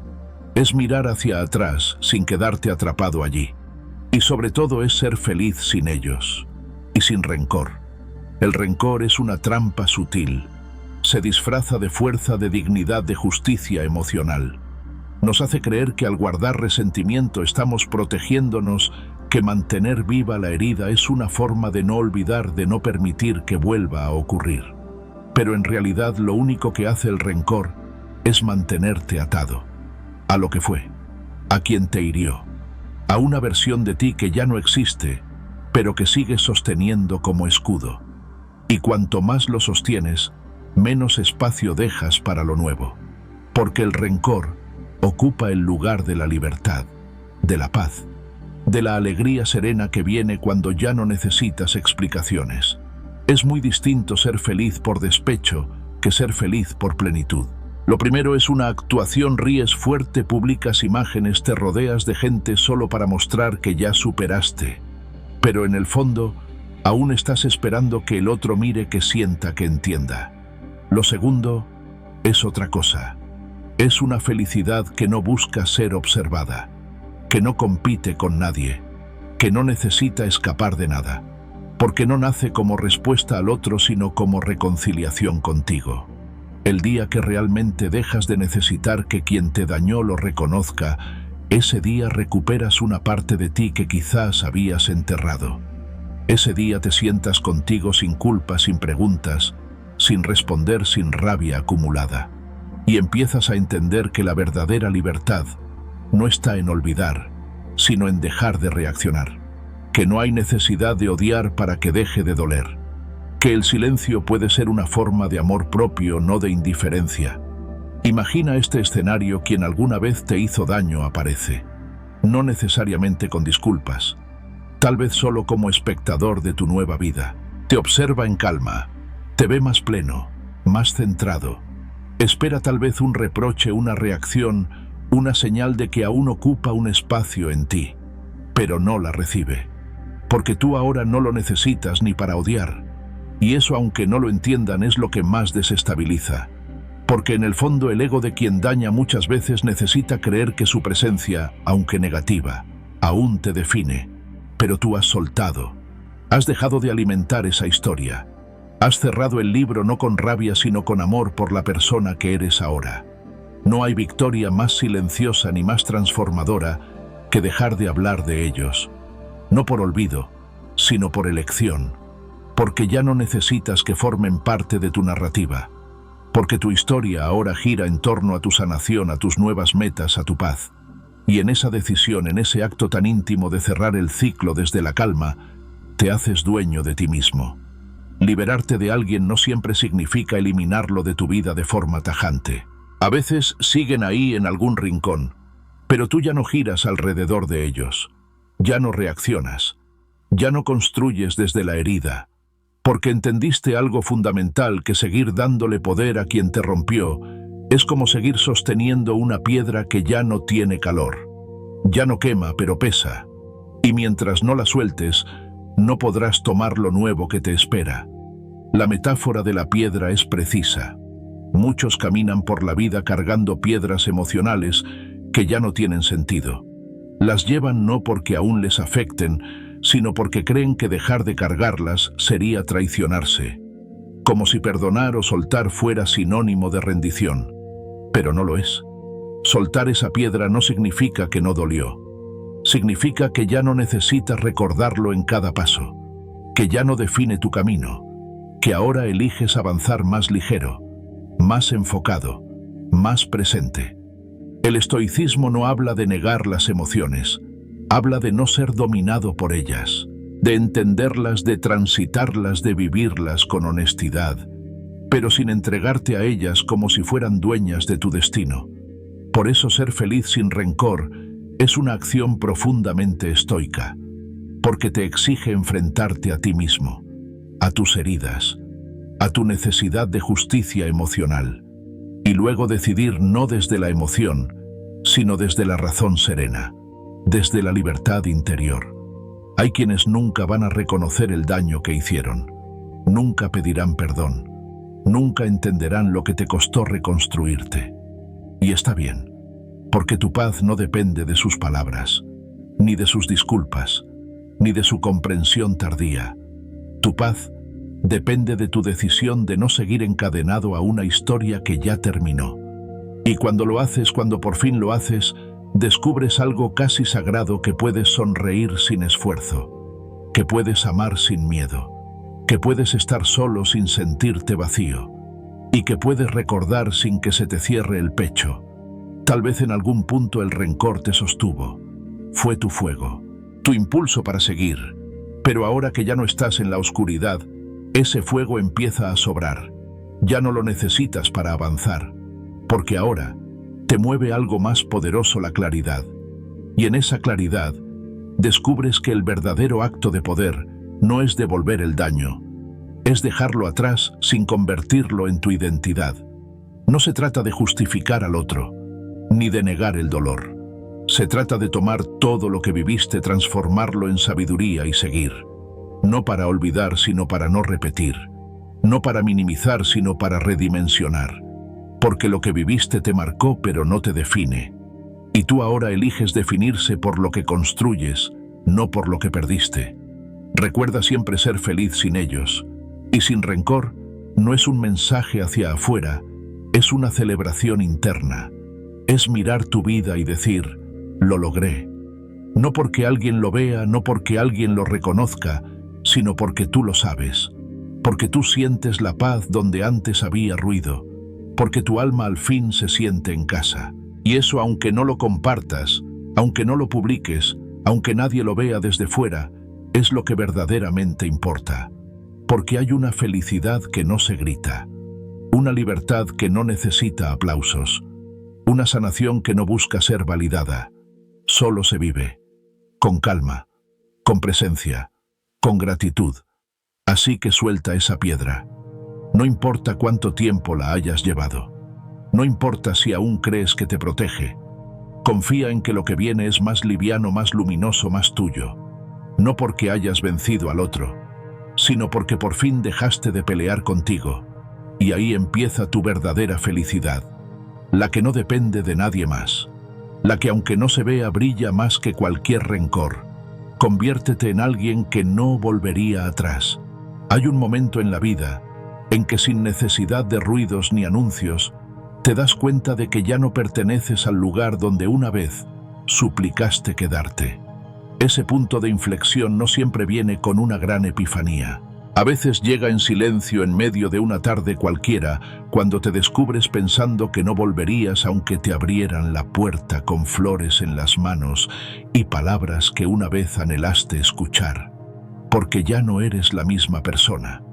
Es mirar hacia atrás sin quedarte atrapado allí. Y sobre todo es ser feliz sin ellos. Y sin rencor. El rencor es una trampa sutil. Se disfraza de fuerza, de dignidad, de justicia emocional. Nos hace creer que al guardar resentimiento estamos protegiéndonos, que mantener viva la herida es una forma de no olvidar, de no permitir que vuelva a ocurrir. Pero en realidad lo único que hace el rencor es mantenerte atado a lo que fue, a quien te hirió, a una versión de ti que ya no existe, pero que sigues sosteniendo como escudo. Y cuanto más lo sostienes, menos espacio dejas para lo nuevo, porque el rencor ocupa el lugar de la libertad, de la paz, de la alegría serena que viene cuando ya no necesitas explicaciones. Es muy distinto ser feliz por despecho que ser feliz por plenitud. Lo primero es una actuación, ríes fuerte, publicas imágenes, te rodeas de gente solo para mostrar que ya superaste. Pero en el fondo, aún estás esperando que el otro mire, que sienta, que entienda. Lo segundo es otra cosa. Es una felicidad que no busca ser observada, que no compite con nadie, que no necesita escapar de nada, porque no nace como respuesta al otro, sino como reconciliación contigo. El día que realmente dejas de necesitar que quien te dañó lo reconozca, ese día recuperas una parte de ti que quizás habías enterrado. Ese día te sientas contigo sin culpa, sin preguntas, sin responder, sin rabia acumulada. Y empiezas a entender que la verdadera libertad no está en olvidar, sino en dejar de reaccionar. Que no hay necesidad de odiar para que deje de doler. Que el silencio puede ser una forma de amor propio, no de indiferencia. Imagina este escenario: quien alguna vez te hizo daño aparece. No necesariamente con disculpas. Tal vez solo como espectador de tu nueva vida. Te observa en calma. Te ve más pleno, más centrado. Espera tal vez un reproche, una reacción, una señal de que aún ocupa un espacio en ti. Pero no la recibe. Porque tú ahora no lo necesitas ni para odiar. Y eso, aunque no lo entiendan, es lo que más desestabiliza. Porque en el fondo el ego de quien daña muchas veces necesita creer que su presencia, aunque negativa, aún te define. Pero tú has soltado. Has dejado de alimentar esa historia. Has cerrado el libro no con rabia, sino con amor por la persona que eres ahora. No hay victoria más silenciosa ni más transformadora que dejar de hablar de ellos. No por olvido, sino por elección. Porque ya no necesitas que formen parte de tu narrativa. Porque tu historia ahora gira en torno a tu sanación, a tus nuevas metas, a tu paz. Y en esa decisión, en ese acto tan íntimo de cerrar el ciclo desde la calma, te haces dueño de ti mismo. Liberarte de alguien no siempre significa eliminarlo de tu vida de forma tajante. A veces siguen ahí en algún rincón, pero tú ya no giras alrededor de ellos. Ya no reaccionas. Ya no construyes desde la herida. Porque entendiste algo fundamental: que seguir dándole poder a quien te rompió es como seguir sosteniendo una piedra que ya no tiene calor. Ya no quema, pero pesa. Y mientras no la sueltes, no podrás tomar lo nuevo que te espera. La metáfora de la piedra es precisa. Muchos caminan por la vida cargando piedras emocionales que ya no tienen sentido. Las llevan no porque aún les afecten, sino porque creen que dejar de cargarlas sería traicionarse. Como si perdonar o soltar fuera sinónimo de rendición. Pero no lo es. Soltar esa piedra no significa que no dolió. Significa que ya no necesitas recordarlo en cada paso, que ya no define tu camino, que ahora eliges avanzar más ligero, más enfocado, más presente. El estoicismo no habla de negar las emociones, habla de no ser dominado por ellas, de entenderlas, de transitarlas, de vivirlas con honestidad, pero sin entregarte a ellas como si fueran dueñas de tu destino. Por eso ser feliz sin rencor es una acción profundamente estoica, porque te exige enfrentarte a ti mismo, a tus heridas, a tu necesidad de justicia emocional, y luego decidir no desde la emoción, sino desde la razón serena, desde la libertad interior. Hay quienes nunca van a reconocer el daño que hicieron, nunca pedirán perdón, nunca entenderán lo que te costó reconstruirte. Y está bien, porque tu paz no depende de sus palabras, ni de sus disculpas, ni de su comprensión tardía. Tu paz depende de tu decisión de no seguir encadenado a una historia que ya terminó. Y cuando lo haces, cuando por fin lo haces, descubres algo casi sagrado: que puedes sonreír sin esfuerzo, que puedes amar sin miedo, que puedes estar solo sin sentirte vacío, y que puedes recordar sin que se te cierre el pecho. Tal vez en algún punto el rencor te sostuvo, fue tu fuego, tu impulso para seguir, pero ahora que ya no estás en la oscuridad, ese fuego empieza a sobrar. Ya no lo necesitas para avanzar, porque ahora te mueve algo más poderoso: la claridad. Y en esa claridad descubres que el verdadero acto de poder no es devolver el daño, es dejarlo atrás sin convertirlo en tu identidad. No se trata de justificar al otro, ni de negar el dolor. Se trata de tomar todo lo que viviste, transformarlo en sabiduría y seguir. No para olvidar, sino para no repetir. No para minimizar, sino para redimensionar. Porque lo que viviste te marcó, pero no te define. Y tú ahora eliges definirse por lo que construyes, no por lo que perdiste. Recuerda siempre ser feliz sin ellos. Y sin rencor, no es un mensaje hacia afuera, es una celebración interna. Es mirar tu vida y decir: lo logré. No porque alguien lo vea, no porque alguien lo reconozca, sino porque tú lo sabes. Porque tú sientes la paz donde antes había ruido. Porque tu alma al fin se siente en casa. Y eso, aunque no lo compartas, aunque no lo publiques, aunque nadie lo vea desde fuera, es lo que verdaderamente importa. Porque hay una felicidad que no se grita. Una libertad que no necesita aplausos. Una sanación que no busca ser validada. Solo se vive. Con calma, con presencia, con gratitud. Así que suelta esa piedra. No importa cuánto tiempo la hayas llevado. No importa si aún crees que te protege. Confía en que lo que viene es más liviano, más luminoso, más tuyo. No porque hayas vencido al otro, sino porque por fin dejaste de pelear contigo. Y ahí empieza tu verdadera felicidad. La que no depende de nadie más. La que, aunque no se vea, brilla más que cualquier rencor. Conviértete en alguien que no volvería atrás. Hay un momento en la vida en que, sin necesidad de ruidos ni anuncios, te das cuenta de que ya no perteneces al lugar donde una vez suplicaste quedarte. Ese punto de inflexión no siempre viene con una gran epifanía. A veces llega en silencio, en medio de una tarde cualquiera, cuando te descubres pensando que no volverías aunque te abrieran la puerta con flores en las manos y palabras que una vez anhelaste escuchar. Porque ya no eres la misma persona.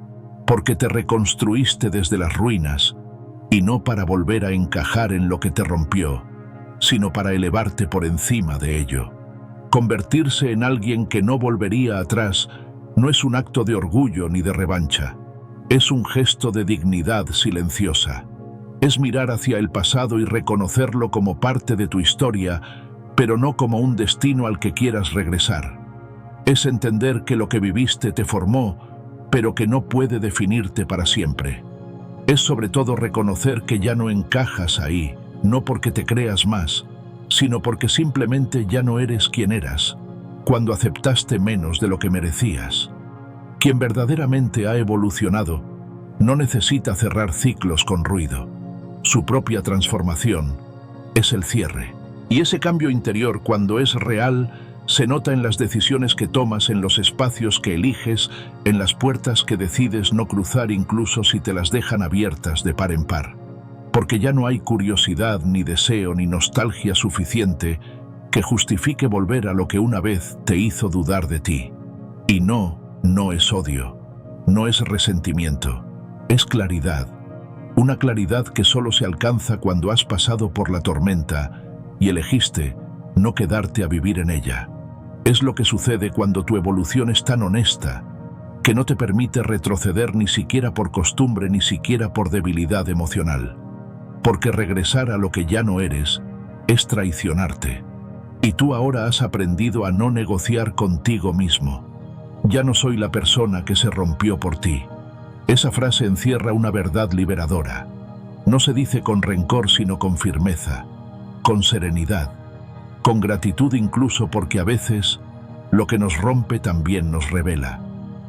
Porque te reconstruiste desde las ruinas, y no para volver a encajar en lo que te rompió, sino para elevarte por encima de ello. Convertirse en alguien que no volvería atrás no es un acto de orgullo ni de revancha. Es un gesto de dignidad silenciosa. Es mirar hacia el pasado y reconocerlo como parte de tu historia, pero no como un destino al que quieras regresar. Es entender que lo que viviste te formó, pero que no puede definirte para siempre. Es sobre todo reconocer que ya no encajas ahí, no porque te creas más, sino porque simplemente ya no eres quien eras, cuando aceptaste menos de lo que merecías. Quien verdaderamente ha evolucionado no necesita cerrar ciclos con ruido. Su propia transformación es el cierre. Y ese cambio interior, cuando es real, se nota en las decisiones que tomas, en los espacios que eliges, en las puertas que decides no cruzar incluso si te las dejan abiertas de par en par. Porque ya no hay curiosidad, ni deseo, ni nostalgia suficiente que justifique volver a lo que una vez te hizo dudar de ti. Y no es odio, no es resentimiento, es claridad. Una claridad que solo se alcanza cuando has pasado por la tormenta y elegiste no quedarte a vivir en ella. Es lo que sucede cuando tu evolución es tan honesta, que no te permite retroceder ni siquiera por costumbre, ni siquiera por debilidad emocional. Porque regresar a lo que ya no eres es traicionarte. Y tú ahora has aprendido a no negociar contigo mismo. Ya no soy la persona que se rompió por ti. Esa frase encierra una verdad liberadora. No se dice con rencor, sino con firmeza, con serenidad, con gratitud, incluso porque a veces lo que nos rompe también nos revela,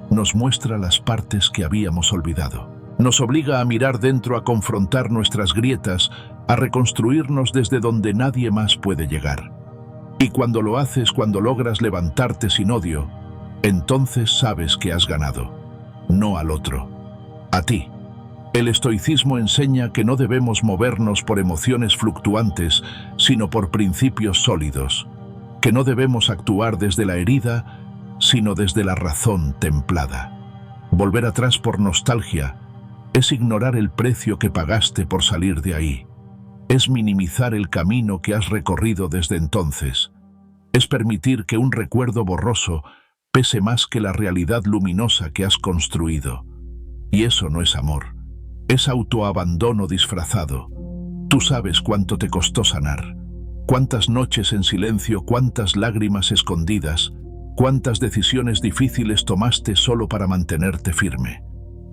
nos muestra las partes que habíamos olvidado. Nos obliga a mirar dentro, a confrontar nuestras grietas, a reconstruirnos desde donde nadie más puede llegar. Y cuando lo haces, cuando logras levantarte sin odio, entonces sabes que has ganado, no al otro, a ti. El estoicismo enseña que no debemos movernos por emociones fluctuantes, sino por principios sólidos, que no debemos actuar desde la herida, sino desde la razón templada. Volver atrás por nostalgia es ignorar el precio que pagaste por salir de ahí. Es minimizar el camino que has recorrido desde entonces. Es permitir que un recuerdo borroso pese más que la realidad luminosa que has construido. Y eso no es amor. Es autoabandono disfrazado. Tú sabes cuánto te costó sanar. Cuántas noches en silencio, cuántas lágrimas escondidas, cuántas decisiones difíciles tomaste solo para mantenerte firme.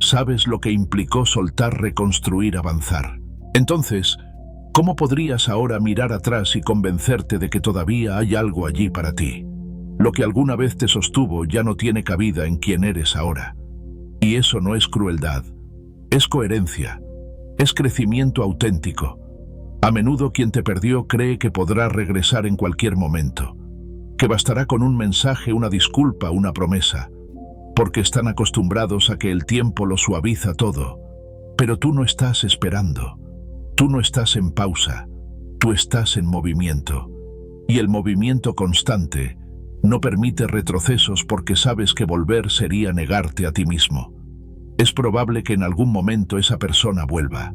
Sabes lo que implicó soltar, reconstruir, avanzar. Entonces, ¿cómo podrías ahora mirar atrás y convencerte de que todavía hay algo allí para ti? Lo que alguna vez te sostuvo ya no tiene cabida en quien eres ahora. Y eso no es crueldad. Es coherencia, es crecimiento auténtico. A menudo quien te perdió cree que podrá regresar en cualquier momento, que bastará con un mensaje, una disculpa, una promesa, porque están acostumbrados a que el tiempo lo suaviza todo. Pero tú no estás esperando, tú no estás en pausa, tú estás en movimiento. Y el movimiento constante no permite retrocesos, porque sabes que volver sería negarte a ti mismo. Es probable que en algún momento esa persona vuelva.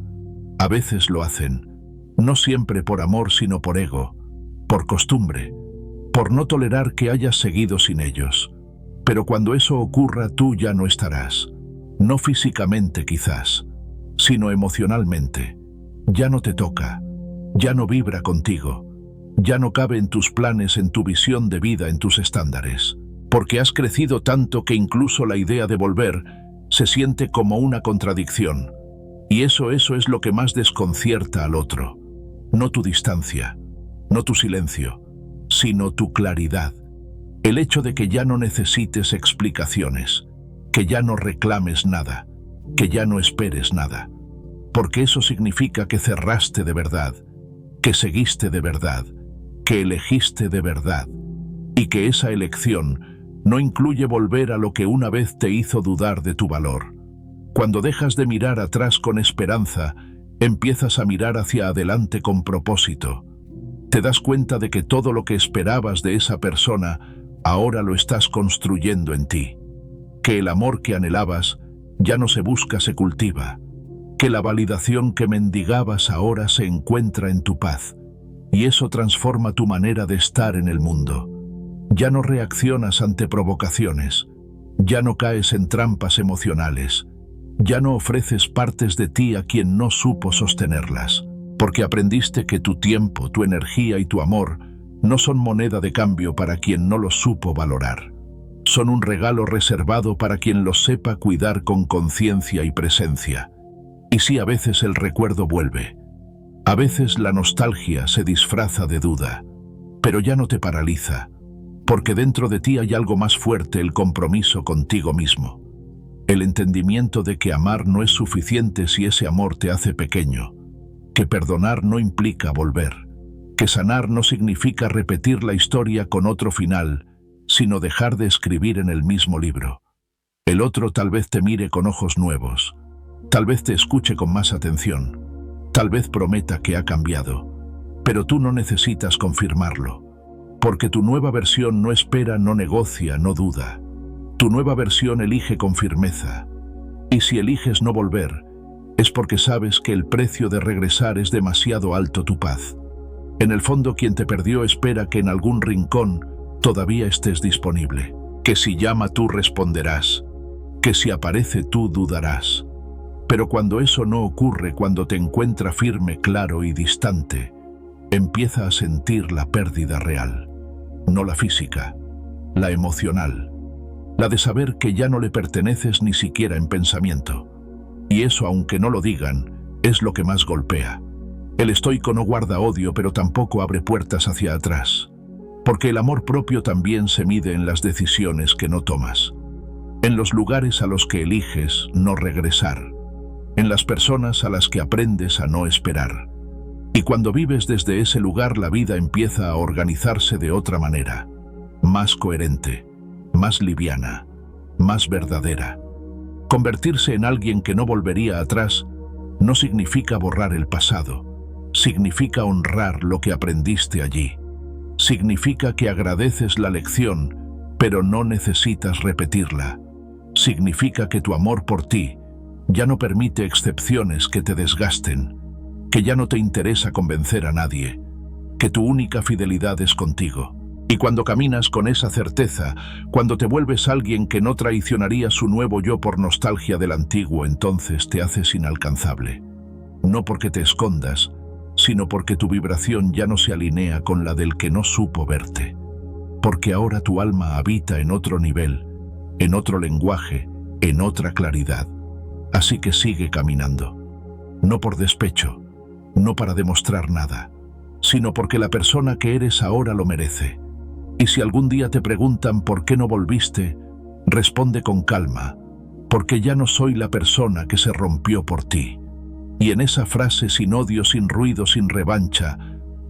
A veces lo hacen, no siempre por amor, sino por ego, por costumbre, por no tolerar que hayas seguido sin ellos. Pero cuando eso ocurra, tú ya no estarás. No físicamente quizás, sino emocionalmente. Ya no te toca, ya no vibra contigo, ya no cabe en tus planes, en tu visión de vida, en tus estándares. Porque has crecido tanto que incluso la idea de volver se siente como una contradicción. Y eso es lo que más desconcierta al otro. No tu distancia, no tu silencio, sino tu claridad. El hecho de que ya no necesites explicaciones, que ya no reclames nada, que ya no esperes nada. Porque eso significa que cerraste de verdad, que seguiste de verdad, que elegiste de verdad. Y que esa elección no incluye volver a lo que una vez te hizo dudar de tu valor. Cuando dejas de mirar atrás con esperanza, empiezas a mirar hacia adelante con propósito. Te das cuenta de que todo lo que esperabas de esa persona, ahora lo estás construyendo en ti. Que el amor que anhelabas ya no se busca, se cultiva. Que la validación que mendigabas ahora se encuentra en tu paz. Y eso transforma tu manera de estar en el mundo. Ya no reaccionas ante provocaciones, ya no caes en trampas emocionales, ya no ofreces partes de ti a quien no supo sostenerlas, porque aprendiste que tu tiempo, tu energía y tu amor no son moneda de cambio para quien no los supo valorar. Son un regalo reservado para quien los sepa cuidar con conciencia y presencia. Y sí, a veces el recuerdo vuelve. A veces la nostalgia se disfraza de duda, pero ya no te paraliza, porque dentro de ti hay algo más fuerte: el compromiso contigo mismo. El entendimiento de que amar no es suficiente si ese amor te hace pequeño, que perdonar no implica volver, que sanar no significa repetir la historia con otro final, sino dejar de escribir en el mismo libro. El otro tal vez te mire con ojos nuevos, tal vez te escuche con más atención, tal vez prometa que ha cambiado, pero tú no necesitas confirmarlo, porque tu nueva versión no espera, no negocia, no duda. Tu nueva versión elige con firmeza. Y si eliges no volver, es porque sabes que el precio de regresar es demasiado alto. Tu paz. En el fondo, quien te perdió espera que en algún rincón todavía estés disponible, que si llama tú responderás, que si aparece tú dudarás. Pero cuando eso no ocurre, cuando te encuentra firme, claro y distante, empieza a sentir la pérdida real, no la física, la emocional, la de saber que ya no le perteneces ni siquiera en pensamiento. Y eso, aunque no lo digan, es lo que más golpea. El estoico no guarda odio, pero tampoco abre puertas hacia atrás, porque el amor propio también se mide en las decisiones que no tomas, en los lugares a los que eliges no regresar, en las personas a las que aprendes a no esperar. Y cuando vives desde ese lugar, la vida empieza a organizarse de otra manera, más coherente, más liviana, más verdadera. Convertirse en alguien que no volvería atrás no significa borrar el pasado, significa honrar lo que aprendiste allí. Significa que agradeces la lección, pero no necesitas repetirla. Significa que tu amor por ti ya no permite excepciones que te desgasten, que ya no te interesa convencer a nadie, que tu única fidelidad es contigo. Y cuando caminas con esa certeza, cuando te vuelves alguien que no traicionaría su nuevo yo por nostalgia del antiguo, entonces te haces inalcanzable. No porque te escondas, sino porque tu vibración ya no se alinea con la del que no supo verte. Porque ahora tu alma habita en otro nivel, en otro lenguaje, en otra claridad. Así que sigue caminando. No por despecho, no para demostrar nada, sino porque la persona que eres ahora lo merece. Y si algún día te preguntan por qué no volviste, responde con calma: porque ya no soy la persona que se rompió por ti. Y en esa frase, sin odio, sin ruido, sin revancha,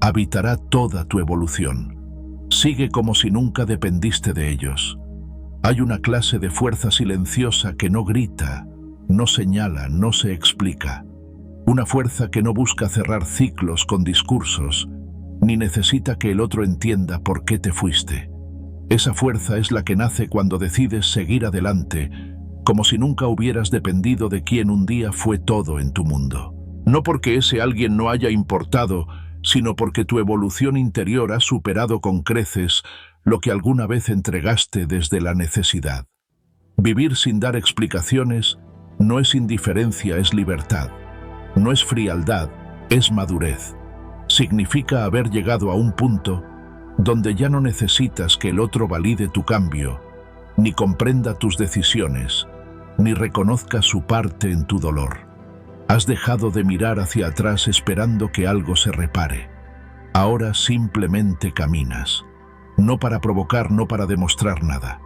habitará toda tu evolución. Sigue como si nunca dependiste de ellos. Hay una clase de fuerza silenciosa que no grita, no señala, no se explica. Una fuerza que no busca cerrar ciclos con discursos, ni necesita que el otro entienda por qué te fuiste. Esa fuerza es la que nace cuando decides seguir adelante, como si nunca hubieras dependido de quien un día fue todo en tu mundo. No porque ese alguien no haya importado, sino porque tu evolución interior ha superado con creces lo que alguna vez entregaste desde la necesidad. Vivir sin dar explicaciones no es indiferencia, es libertad. No es frialdad, es madurez. Significa haber llegado a un punto donde ya no necesitas que el otro valide tu cambio, ni comprenda tus decisiones, ni reconozca su parte en tu dolor. Has dejado de mirar hacia atrás esperando que algo se repare. Ahora simplemente caminas. No para provocar, no para demostrar nada.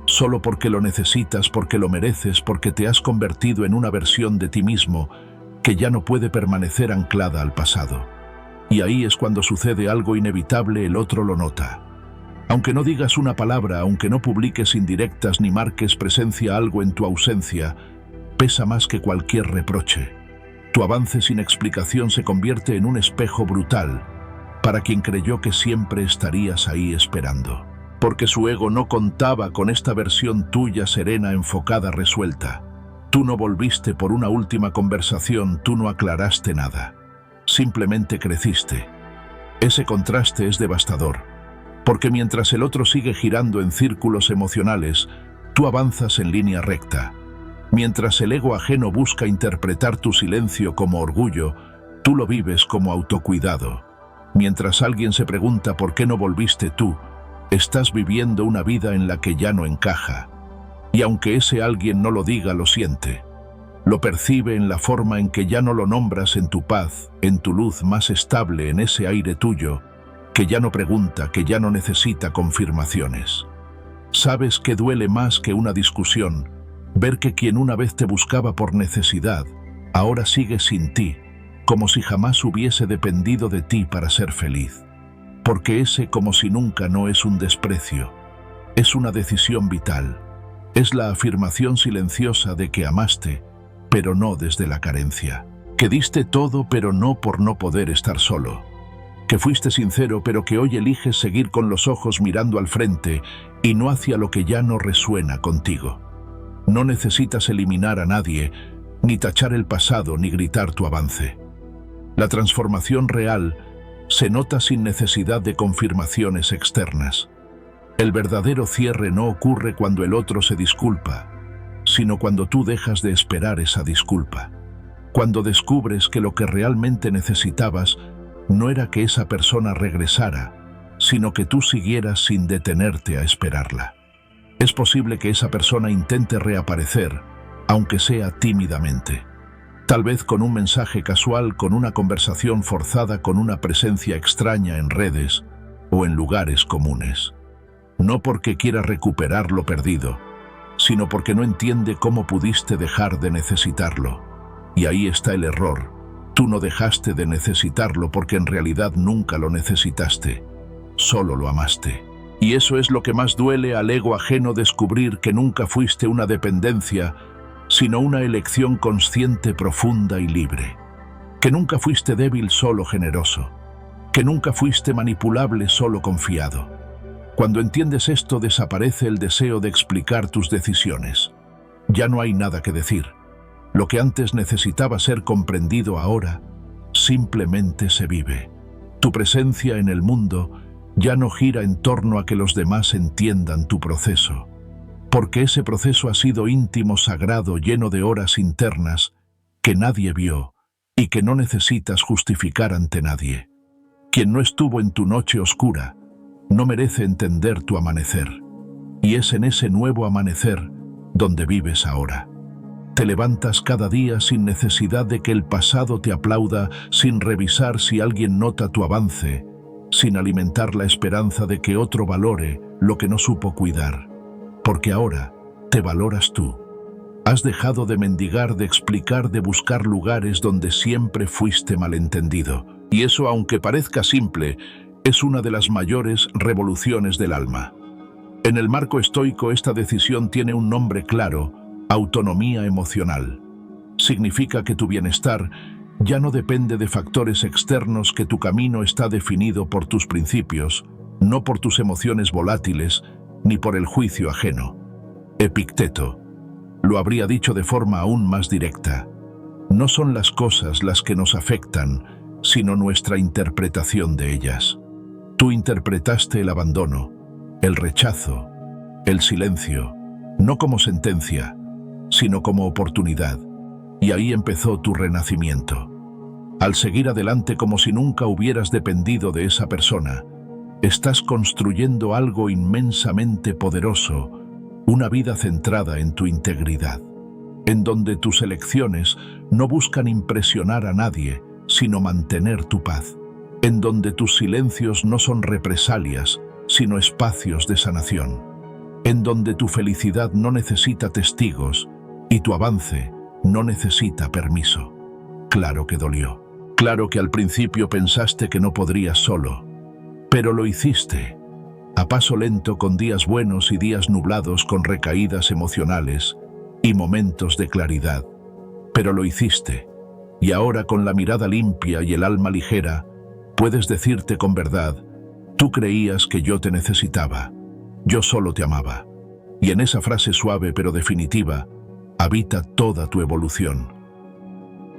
Solo porque lo necesitas, porque lo mereces, porque te has convertido en una versión de ti mismo que ya no puede permanecer anclada al pasado. Y ahí es cuando sucede algo inevitable: el otro lo nota. Aunque no digas una palabra, aunque no publiques indirectas ni marques presencia, algo en tu ausencia pesa más que cualquier reproche. Tu avance sin explicación se convierte en un espejo brutal para quien creyó que siempre estarías ahí esperando. Porque su ego no contaba con esta versión tuya serena, enfocada, resuelta. Tú no volviste por una última conversación, tú no aclaraste nada. Simplemente creciste. Ese contraste es devastador, porque mientras el otro sigue girando en círculos emocionales, tú avanzas en línea recta. Mientras el ego ajeno busca interpretar tu silencio como orgullo, tú lo vives como autocuidado. Mientras alguien se pregunta por qué no volviste tú, Estás viviendo una vida en la que ya no encaja. Y aunque ese alguien no lo diga, lo siente. Lo percibe en la forma en que ya no lo nombras, en tu paz, en tu luz más estable, en ese aire tuyo, que ya no pregunta, que ya no necesita confirmaciones. Sabes que duele más que una discusión, ver que quien una vez te buscaba por necesidad, ahora sigue sin ti, como si jamás hubiese dependido de ti para ser feliz. Porque ese como si nunca no es un desprecio, es una decisión vital. Es la afirmación silenciosa de que amaste, pero no desde la carencia. Que diste todo, pero no por no poder estar solo. Que fuiste sincero, pero que hoy eliges seguir con los ojos mirando al frente y no hacia lo que ya no resuena contigo. No necesitas eliminar a nadie, ni tachar el pasado, ni gritar tu avance. La transformación real se nota sin necesidad de confirmaciones externas. El verdadero cierre no ocurre cuando el otro se disculpa, sino cuando tú dejas de esperar esa disculpa. Cuando descubres que lo que realmente necesitabas no era que esa persona regresara, sino que tú siguieras sin detenerte a esperarla. Es posible que esa persona intente reaparecer, aunque sea tímidamente. Tal vez con un mensaje casual, con una conversación forzada, con una presencia extraña en redes o en lugares comunes. No porque quiera recuperar lo perdido, sino porque no entiende cómo pudiste dejar de necesitarlo. Y ahí está el error. Tú no dejaste de necesitarlo porque en realidad nunca lo necesitaste, solo lo amaste. Y eso es lo que más duele al ego ajeno, descubrir que nunca fuiste una dependencia, sino una elección consciente, profunda y libre. Que nunca fuiste débil, solo generoso. Que nunca fuiste manipulable, solo confiado. Cuando entiendes esto, desaparece el deseo de explicar tus decisiones. Ya no hay nada que decir. Lo que antes necesitaba ser comprendido ahora simplemente se vive. Tu presencia en el mundo ya no gira en torno a que los demás entiendan tu proceso, porque ese proceso ha sido íntimo, sagrado, lleno de horas internas que nadie vio y que no necesitas justificar ante nadie. Quien no estuvo en tu noche oscura no merece entender tu amanecer, y es en ese nuevo amanecer donde vives ahora. Te levantas cada día sin necesidad de que el pasado te aplauda, sin revisar si alguien nota tu avance, sin alimentar la esperanza de que otro valore lo que no supo cuidar, porque ahora te valoras tú. Has dejado de mendigar, de explicar, de buscar lugares donde siempre fuiste malentendido, y eso, aunque parezca simple, es una de las mayores revoluciones del alma. En el marco estoico, esta decisión tiene un nombre claro: autonomía emocional. Significa que tu bienestar ya no depende de factores externos, que tu camino está definido por tus principios, no por tus emociones volátiles, ni por el juicio ajeno. Epicteto lo habría dicho de forma aún más directa: no son las cosas las que nos afectan, sino nuestra interpretación de ellas. Tú interpretaste el abandono, el rechazo, el silencio, no como sentencia, sino como oportunidad, y ahí empezó tu renacimiento. Al seguir adelante como si nunca hubieras dependido de esa persona, estás construyendo algo inmensamente poderoso, una vida centrada en tu integridad, en donde tus elecciones no buscan impresionar a nadie, sino mantener tu paz, en donde tus silencios no son represalias, sino espacios de sanación, en donde tu felicidad no necesita testigos y tu avance no necesita permiso. Claro que dolió. Claro que al principio pensaste que no podrías solo, pero lo hiciste, a paso lento, con días buenos y días nublados, con recaídas emocionales y momentos de claridad. Pero lo hiciste, y ahora, con la mirada limpia y el alma ligera, puedes decirte con verdad: tú creías que yo te necesitaba, yo solo te amaba. Y en esa frase suave pero definitiva habita toda tu evolución.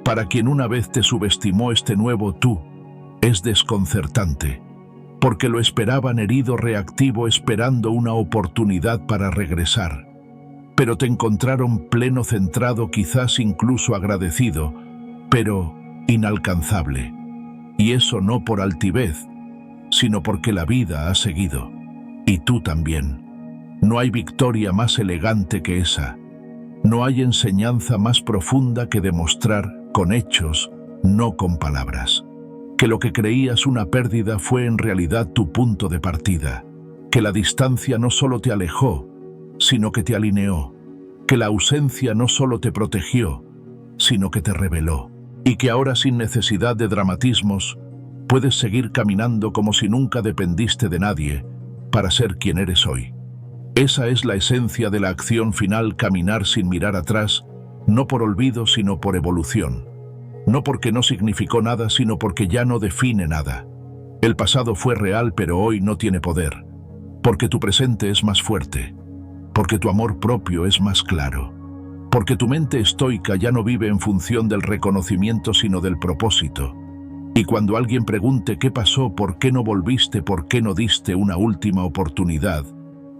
Para quien una vez te subestimó, este nuevo tú es desconcertante, porque lo esperaban herido, reactivo, esperando una oportunidad para regresar. Pero te encontraron pleno, centrado, quizás incluso agradecido, pero inalcanzable. Y eso no por altivez, sino porque la vida ha seguido. Y tú también. No hay victoria más elegante que esa. No hay enseñanza más profunda que demostrar con hechos, no con palabras. Que lo que creías una pérdida fue en realidad tu punto de partida. Que la distancia no solo te alejó, sino que te alineó. Que la ausencia no solo te protegió, sino que te reveló. Y que ahora, sin necesidad de dramatismos, puedes seguir caminando como si nunca dependiste de nadie para ser quien eres hoy. Esa es la esencia de la acción final: caminar sin mirar atrás, no por olvido, sino por evolución. No porque no significó nada, sino porque ya no define nada. El pasado fue real, pero hoy no tiene poder. Porque tu presente es más fuerte. Porque tu amor propio es más claro. Porque tu mente estoica ya no vive en función del reconocimiento, sino del propósito. Y cuando alguien pregunte qué pasó, por qué no volviste, por qué no diste una última oportunidad,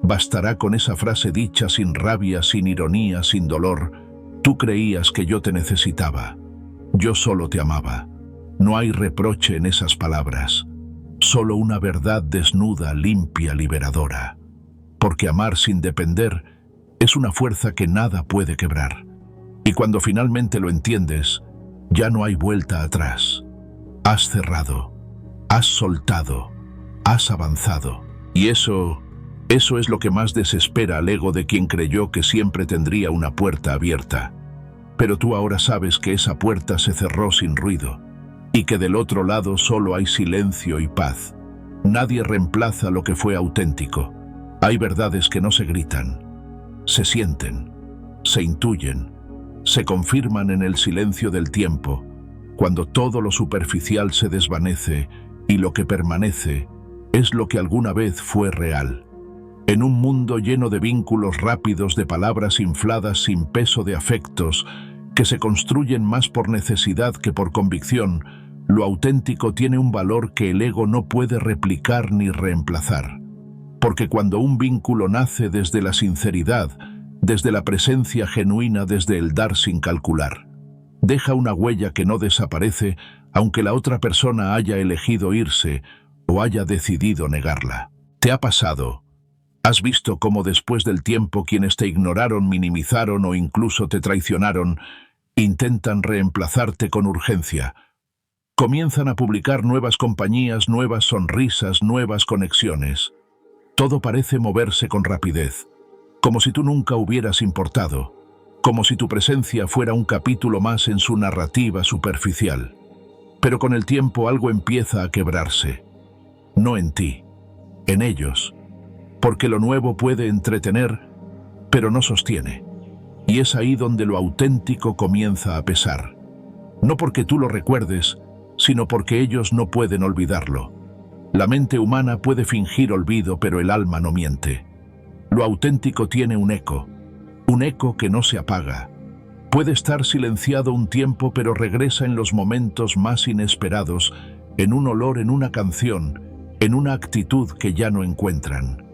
bastará con esa frase dicha sin rabia, sin ironía, sin dolor: tú creías que yo te necesitaba. Yo solo te amaba. No hay reproche en esas palabras. Solo una verdad desnuda, limpia, liberadora. Porque amar sin depender es una fuerza que nada puede quebrar. Y cuando finalmente lo entiendes, ya no hay vuelta atrás. Has cerrado, has soltado, has avanzado. Y eso es lo que más desespera al ego de quien creyó que siempre tendría una puerta abierta. Pero tú ahora sabes que esa puerta se cerró sin ruido, y que del otro lado solo hay silencio y paz. Nadie reemplaza lo que fue auténtico. Hay verdades que no se gritan, se sienten, se intuyen, se confirman en el silencio del tiempo, cuando todo lo superficial se desvanece y lo que permanece es lo que alguna vez fue real. En un mundo lleno de vínculos rápidos, de palabras infladas sin peso, de afectos que se construyen más por necesidad que por convicción, lo auténtico tiene un valor que el ego no puede replicar ni reemplazar. Porque cuando un vínculo nace desde la sinceridad, desde la presencia genuina, desde el dar sin calcular, deja una huella que no desaparece, aunque la otra persona haya elegido irse o haya decidido negarla. ¿Te ha pasado? ¿Has visto cómo después del tiempo quienes te ignoraron, minimizaron o incluso te traicionaron, intentan reemplazarte con urgencia? Comienzan a publicar nuevas compañías, nuevas sonrisas, nuevas conexiones. Todo parece moverse con rapidez, como si tú nunca hubieras importado, como si tu presencia fuera un capítulo más en su narrativa superficial. Pero con el tiempo algo empieza a quebrarse. No en ti, en ellos. Porque lo nuevo puede entretener, pero no sostiene. Y es ahí donde lo auténtico comienza a pesar. No porque tú lo recuerdes, sino porque ellos no pueden olvidarlo. La mente humana puede fingir olvido, pero el alma no miente. Lo auténtico tiene un eco que no se apaga. Puede estar silenciado un tiempo, pero regresa en los momentos más inesperados, en un olor, en una canción, en una actitud que ya no encuentran.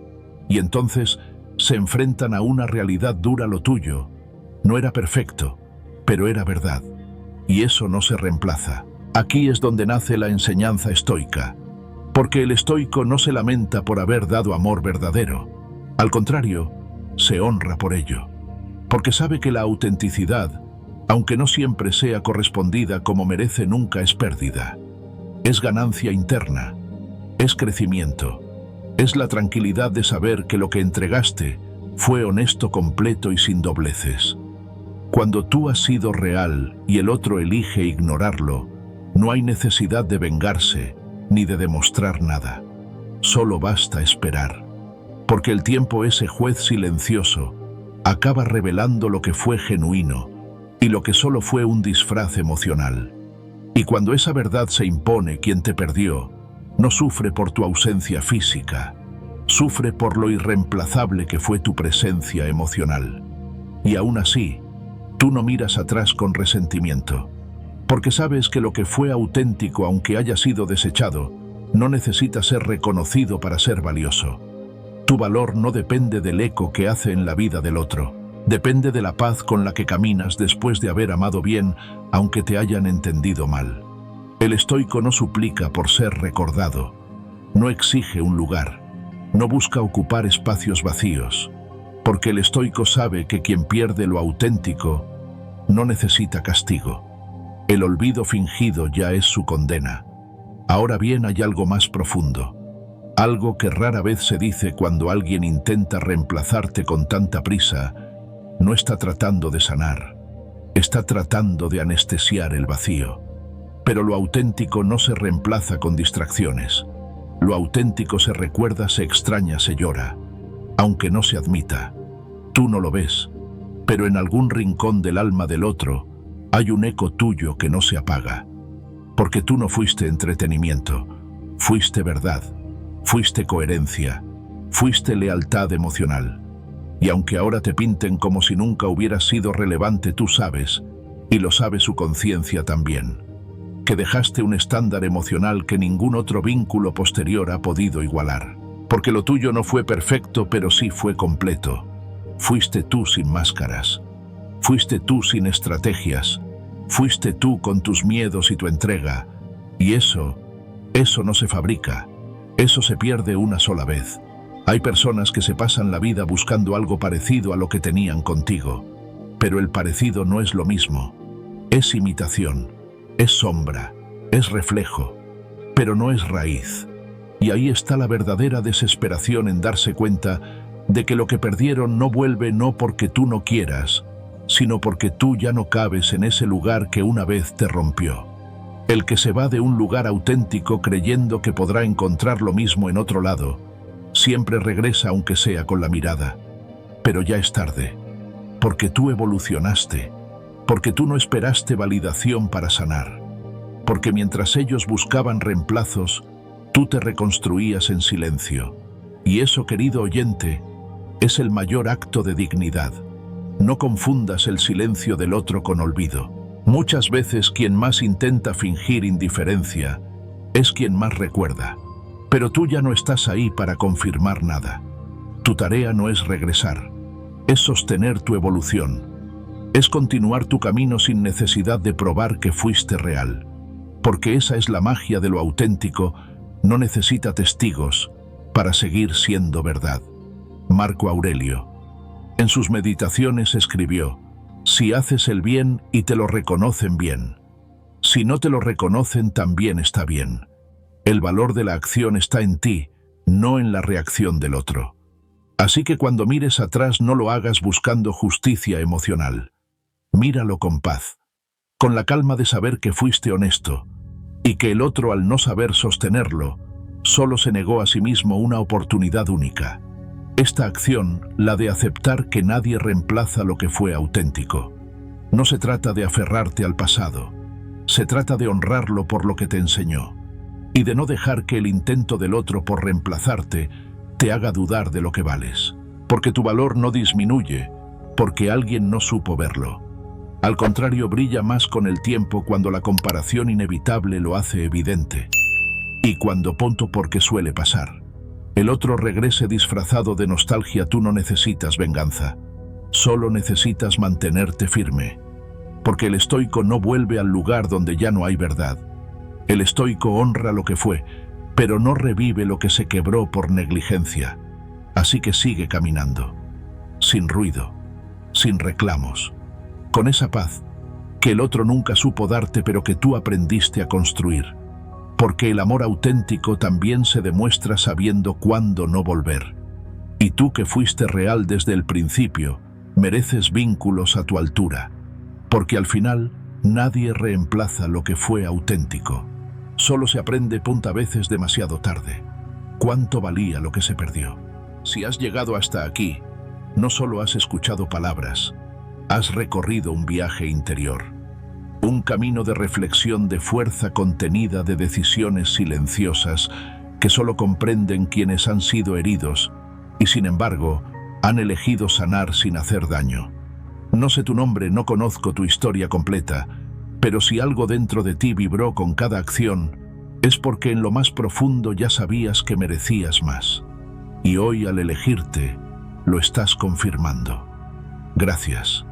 Y entonces se enfrentan a una realidad dura: lo tuyo no era perfecto, pero era verdad. Y eso no se reemplaza. Aquí es donde nace la enseñanza estoica. Porque el estoico no se lamenta por haber dado amor verdadero. Al contrario, se honra por ello. Porque sabe que la autenticidad, aunque no siempre sea correspondida como merece, nunca es pérdida. Es ganancia interna, es crecimiento, es la tranquilidad de saber que lo que entregaste fue honesto, completo y sin dobleces. Cuando tú has sido real y el otro elige ignorarlo, no hay necesidad de vengarse ni de demostrar nada. Solo basta esperar. Porque el tiempo, ese juez silencioso, acaba revelando lo que fue genuino y lo que solo fue un disfraz emocional. Y cuando esa verdad se impone, quien te perdió no sufre por tu ausencia física, sufre por lo irreemplazable que fue tu presencia emocional. Y aún así, tú no miras atrás con resentimiento, porque sabes que lo que fue auténtico, aunque haya sido desechado, no necesita ser reconocido para ser valioso. Tu valor no depende del eco que hace en la vida del otro, depende de la paz con la que caminas después de haber amado bien, aunque te hayan entendido mal. El estoico no suplica por ser recordado, no exige un lugar, No busca ocupar espacios vacíos, porque el estoico sabe que quien pierde lo auténtico no necesita castigo. El olvido fingido ya es su condena. Ahora bien, hay algo más profundo, algo que rara vez se dice cuando alguien intenta reemplazarte con tanta prisa. No está tratando de sanar, está tratando de anestesiar el vacío. Pero lo auténtico no se reemplaza con distracciones. Lo auténtico se recuerda, se extraña, se llora. Aunque no se admita, tú no lo ves, pero en algún rincón del alma del otro hay un eco tuyo que no se apaga. Porque tú no fuiste entretenimiento, fuiste verdad, fuiste coherencia, fuiste lealtad emocional. Y aunque ahora te pinten como si nunca hubieras sido relevante, tú sabes, y lo sabe su conciencia también, que dejaste un estándar emocional que ningún otro vínculo posterior ha podido igualar. Porque lo tuyo no fue perfecto, pero sí fue completo. Fuiste tú sin máscaras, fuiste tú sin estrategias, fuiste tú con tus miedos y tu entrega. Y eso no se fabrica, eso se pierde una sola vez. Hay personas que se pasan la vida buscando algo parecido a lo que tenían contigo, pero el parecido no es lo mismo. Es imitación, es sombra, es reflejo, pero no es raíz. Y ahí está la verdadera desesperación en darse cuenta de que lo que perdieron no vuelve, no porque tú no quieras, sino porque tú ya no cabes en ese lugar que una vez te rompió. El que se va de un lugar auténtico creyendo que podrá encontrar lo mismo en otro lado, siempre regresa aunque sea con la mirada. Pero ya es tarde, porque tú evolucionaste, porque tú no esperaste validación para sanar, porque mientras ellos buscaban reemplazos, tú te reconstruías en silencio. Y eso, querido oyente, es el mayor acto de dignidad. No confundas el silencio del otro con olvido. Muchas veces quien más intenta fingir indiferencia es quien más recuerda. Pero tú ya no estás ahí para confirmar nada. Tu tarea no es regresar, es sostener tu evolución. Es continuar tu camino sin necesidad de probar que fuiste real. Porque esa es la magia de lo auténtico, no necesita testigos para seguir siendo verdad. Marco Aurelio. En sus meditaciones escribió: si haces el bien y te lo reconocen, bien. Si no te lo reconocen, también está bien. El valor de la acción está en ti, no en la reacción del otro. Así que cuando mires atrás, no lo hagas buscando justicia emocional. Míralo con paz, con la calma de saber que fuiste honesto, y que el otro, al no saber sostenerlo, solo se negó a sí mismo una oportunidad única. Esta acción, la de aceptar que nadie reemplaza lo que fue auténtico. No se trata de aferrarte al pasado, se trata de honrarlo por lo que te enseñó, y de no dejar que el intento del otro por reemplazarte te haga dudar de lo que vales. Porque tu valor no disminuye porque alguien no supo verlo. Al contrario, brilla más con el tiempo cuando la comparación inevitable lo hace evidente. Y cuando, porque suele pasar, el otro regrese disfrazado de nostalgia, tú no necesitas venganza, solo necesitas mantenerte firme. Porque el estoico no vuelve al lugar donde ya no hay verdad. El estoico honra lo que fue, pero no revive lo que se quebró por negligencia. Así que sigue caminando, sin ruido, sin reclamos, con esa paz que el otro nunca supo darte, pero que tú aprendiste a construir. Porque el amor auténtico también se demuestra sabiendo cuándo no volver. Y tú, que fuiste real desde el principio, mereces vínculos a tu altura. Porque al final, nadie reemplaza lo que fue auténtico. Solo se aprende a veces demasiado tarde. ¿Cuánto valía lo que se perdió? Si has llegado hasta aquí, no solo has escuchado palabras, has recorrido un viaje interior. Un camino de reflexión, de fuerza contenida, de decisiones silenciosas que solo comprenden quienes han sido heridos y, sin embargo, han elegido sanar sin hacer daño. No sé tu nombre, no conozco tu historia completa, pero si algo dentro de ti vibró con cada acción, es porque en lo más profundo ya sabías que merecías más. Y hoy, al elegirte, lo estás confirmando. Gracias.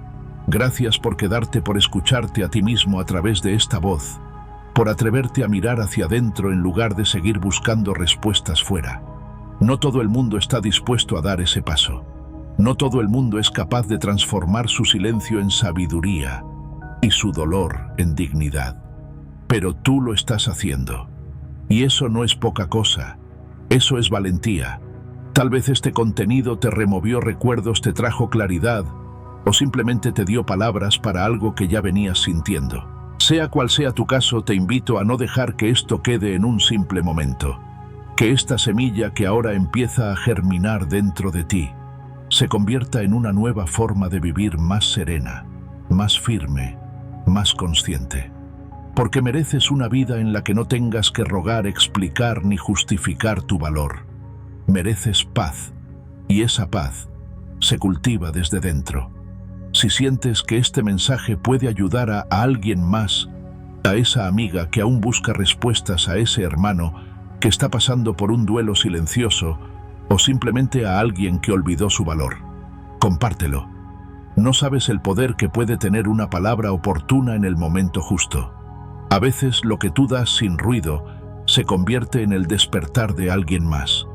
Gracias por quedarte, por escucharte a ti mismo a través de esta voz, por atreverte a mirar hacia adentro en lugar de seguir buscando respuestas fuera. No todo el mundo está dispuesto a dar ese paso. No todo el mundo es capaz de transformar su silencio en sabiduría y su dolor en dignidad. Pero tú lo estás haciendo. Y eso no es poca cosa. Eso es valentía. Tal vez este contenido te removió recuerdos, te trajo claridad, o simplemente te dio palabras para algo que ya venías sintiendo. Sea cual sea tu caso, te invito a no dejar que esto quede en un simple momento. Que esta semilla que ahora empieza a germinar dentro de ti se convierta en una nueva forma de vivir más serena, más firme, más consciente. Porque mereces una vida en la que no tengas que rogar, explicar ni justificar tu valor. Mereces paz, y esa paz se cultiva desde dentro. Si sientes que este mensaje puede ayudar a alguien más, a esa amiga que aún busca respuestas, a ese hermano que está pasando por un duelo silencioso, o simplemente a alguien que olvidó su valor, compártelo. No sabes el poder que puede tener una palabra oportuna en el momento justo. A veces lo que tú das sin ruido se convierte en el despertar de alguien más.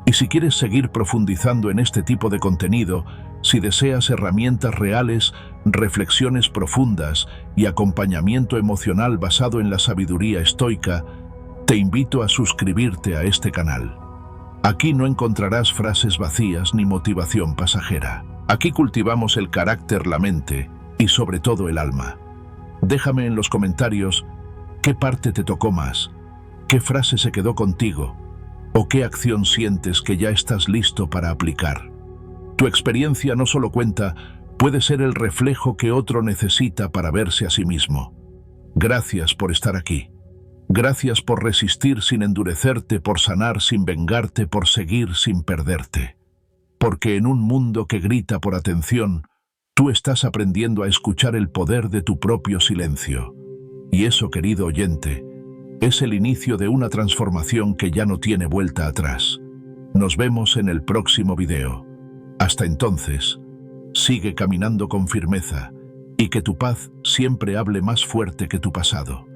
Y si quieres seguir profundizando en este tipo de contenido, si deseas herramientas reales, reflexiones profundas y acompañamiento emocional basado en la sabiduría estoica, te invito a suscribirte a este canal. Aquí no encontrarás frases vacías ni motivación pasajera. Aquí cultivamos el carácter, la mente y sobre todo el alma. Déjame en los comentarios qué parte te tocó más, qué frase se quedó contigo o qué acción sientes que ya estás listo para aplicar. Tu experiencia no solo cuenta, puede ser el reflejo que otro necesita para verse a sí mismo. Gracias por estar aquí. Gracias por resistir sin endurecerte, por sanar sin vengarte, por seguir sin perderte. Porque en un mundo que grita por atención, tú estás aprendiendo a escuchar el poder de tu propio silencio. Y eso, querido oyente, es el inicio de una transformación que ya no tiene vuelta atrás. Nos vemos en el próximo video. Hasta entonces, sigue caminando con firmeza y que tu paz siempre hable más fuerte que tu pasado.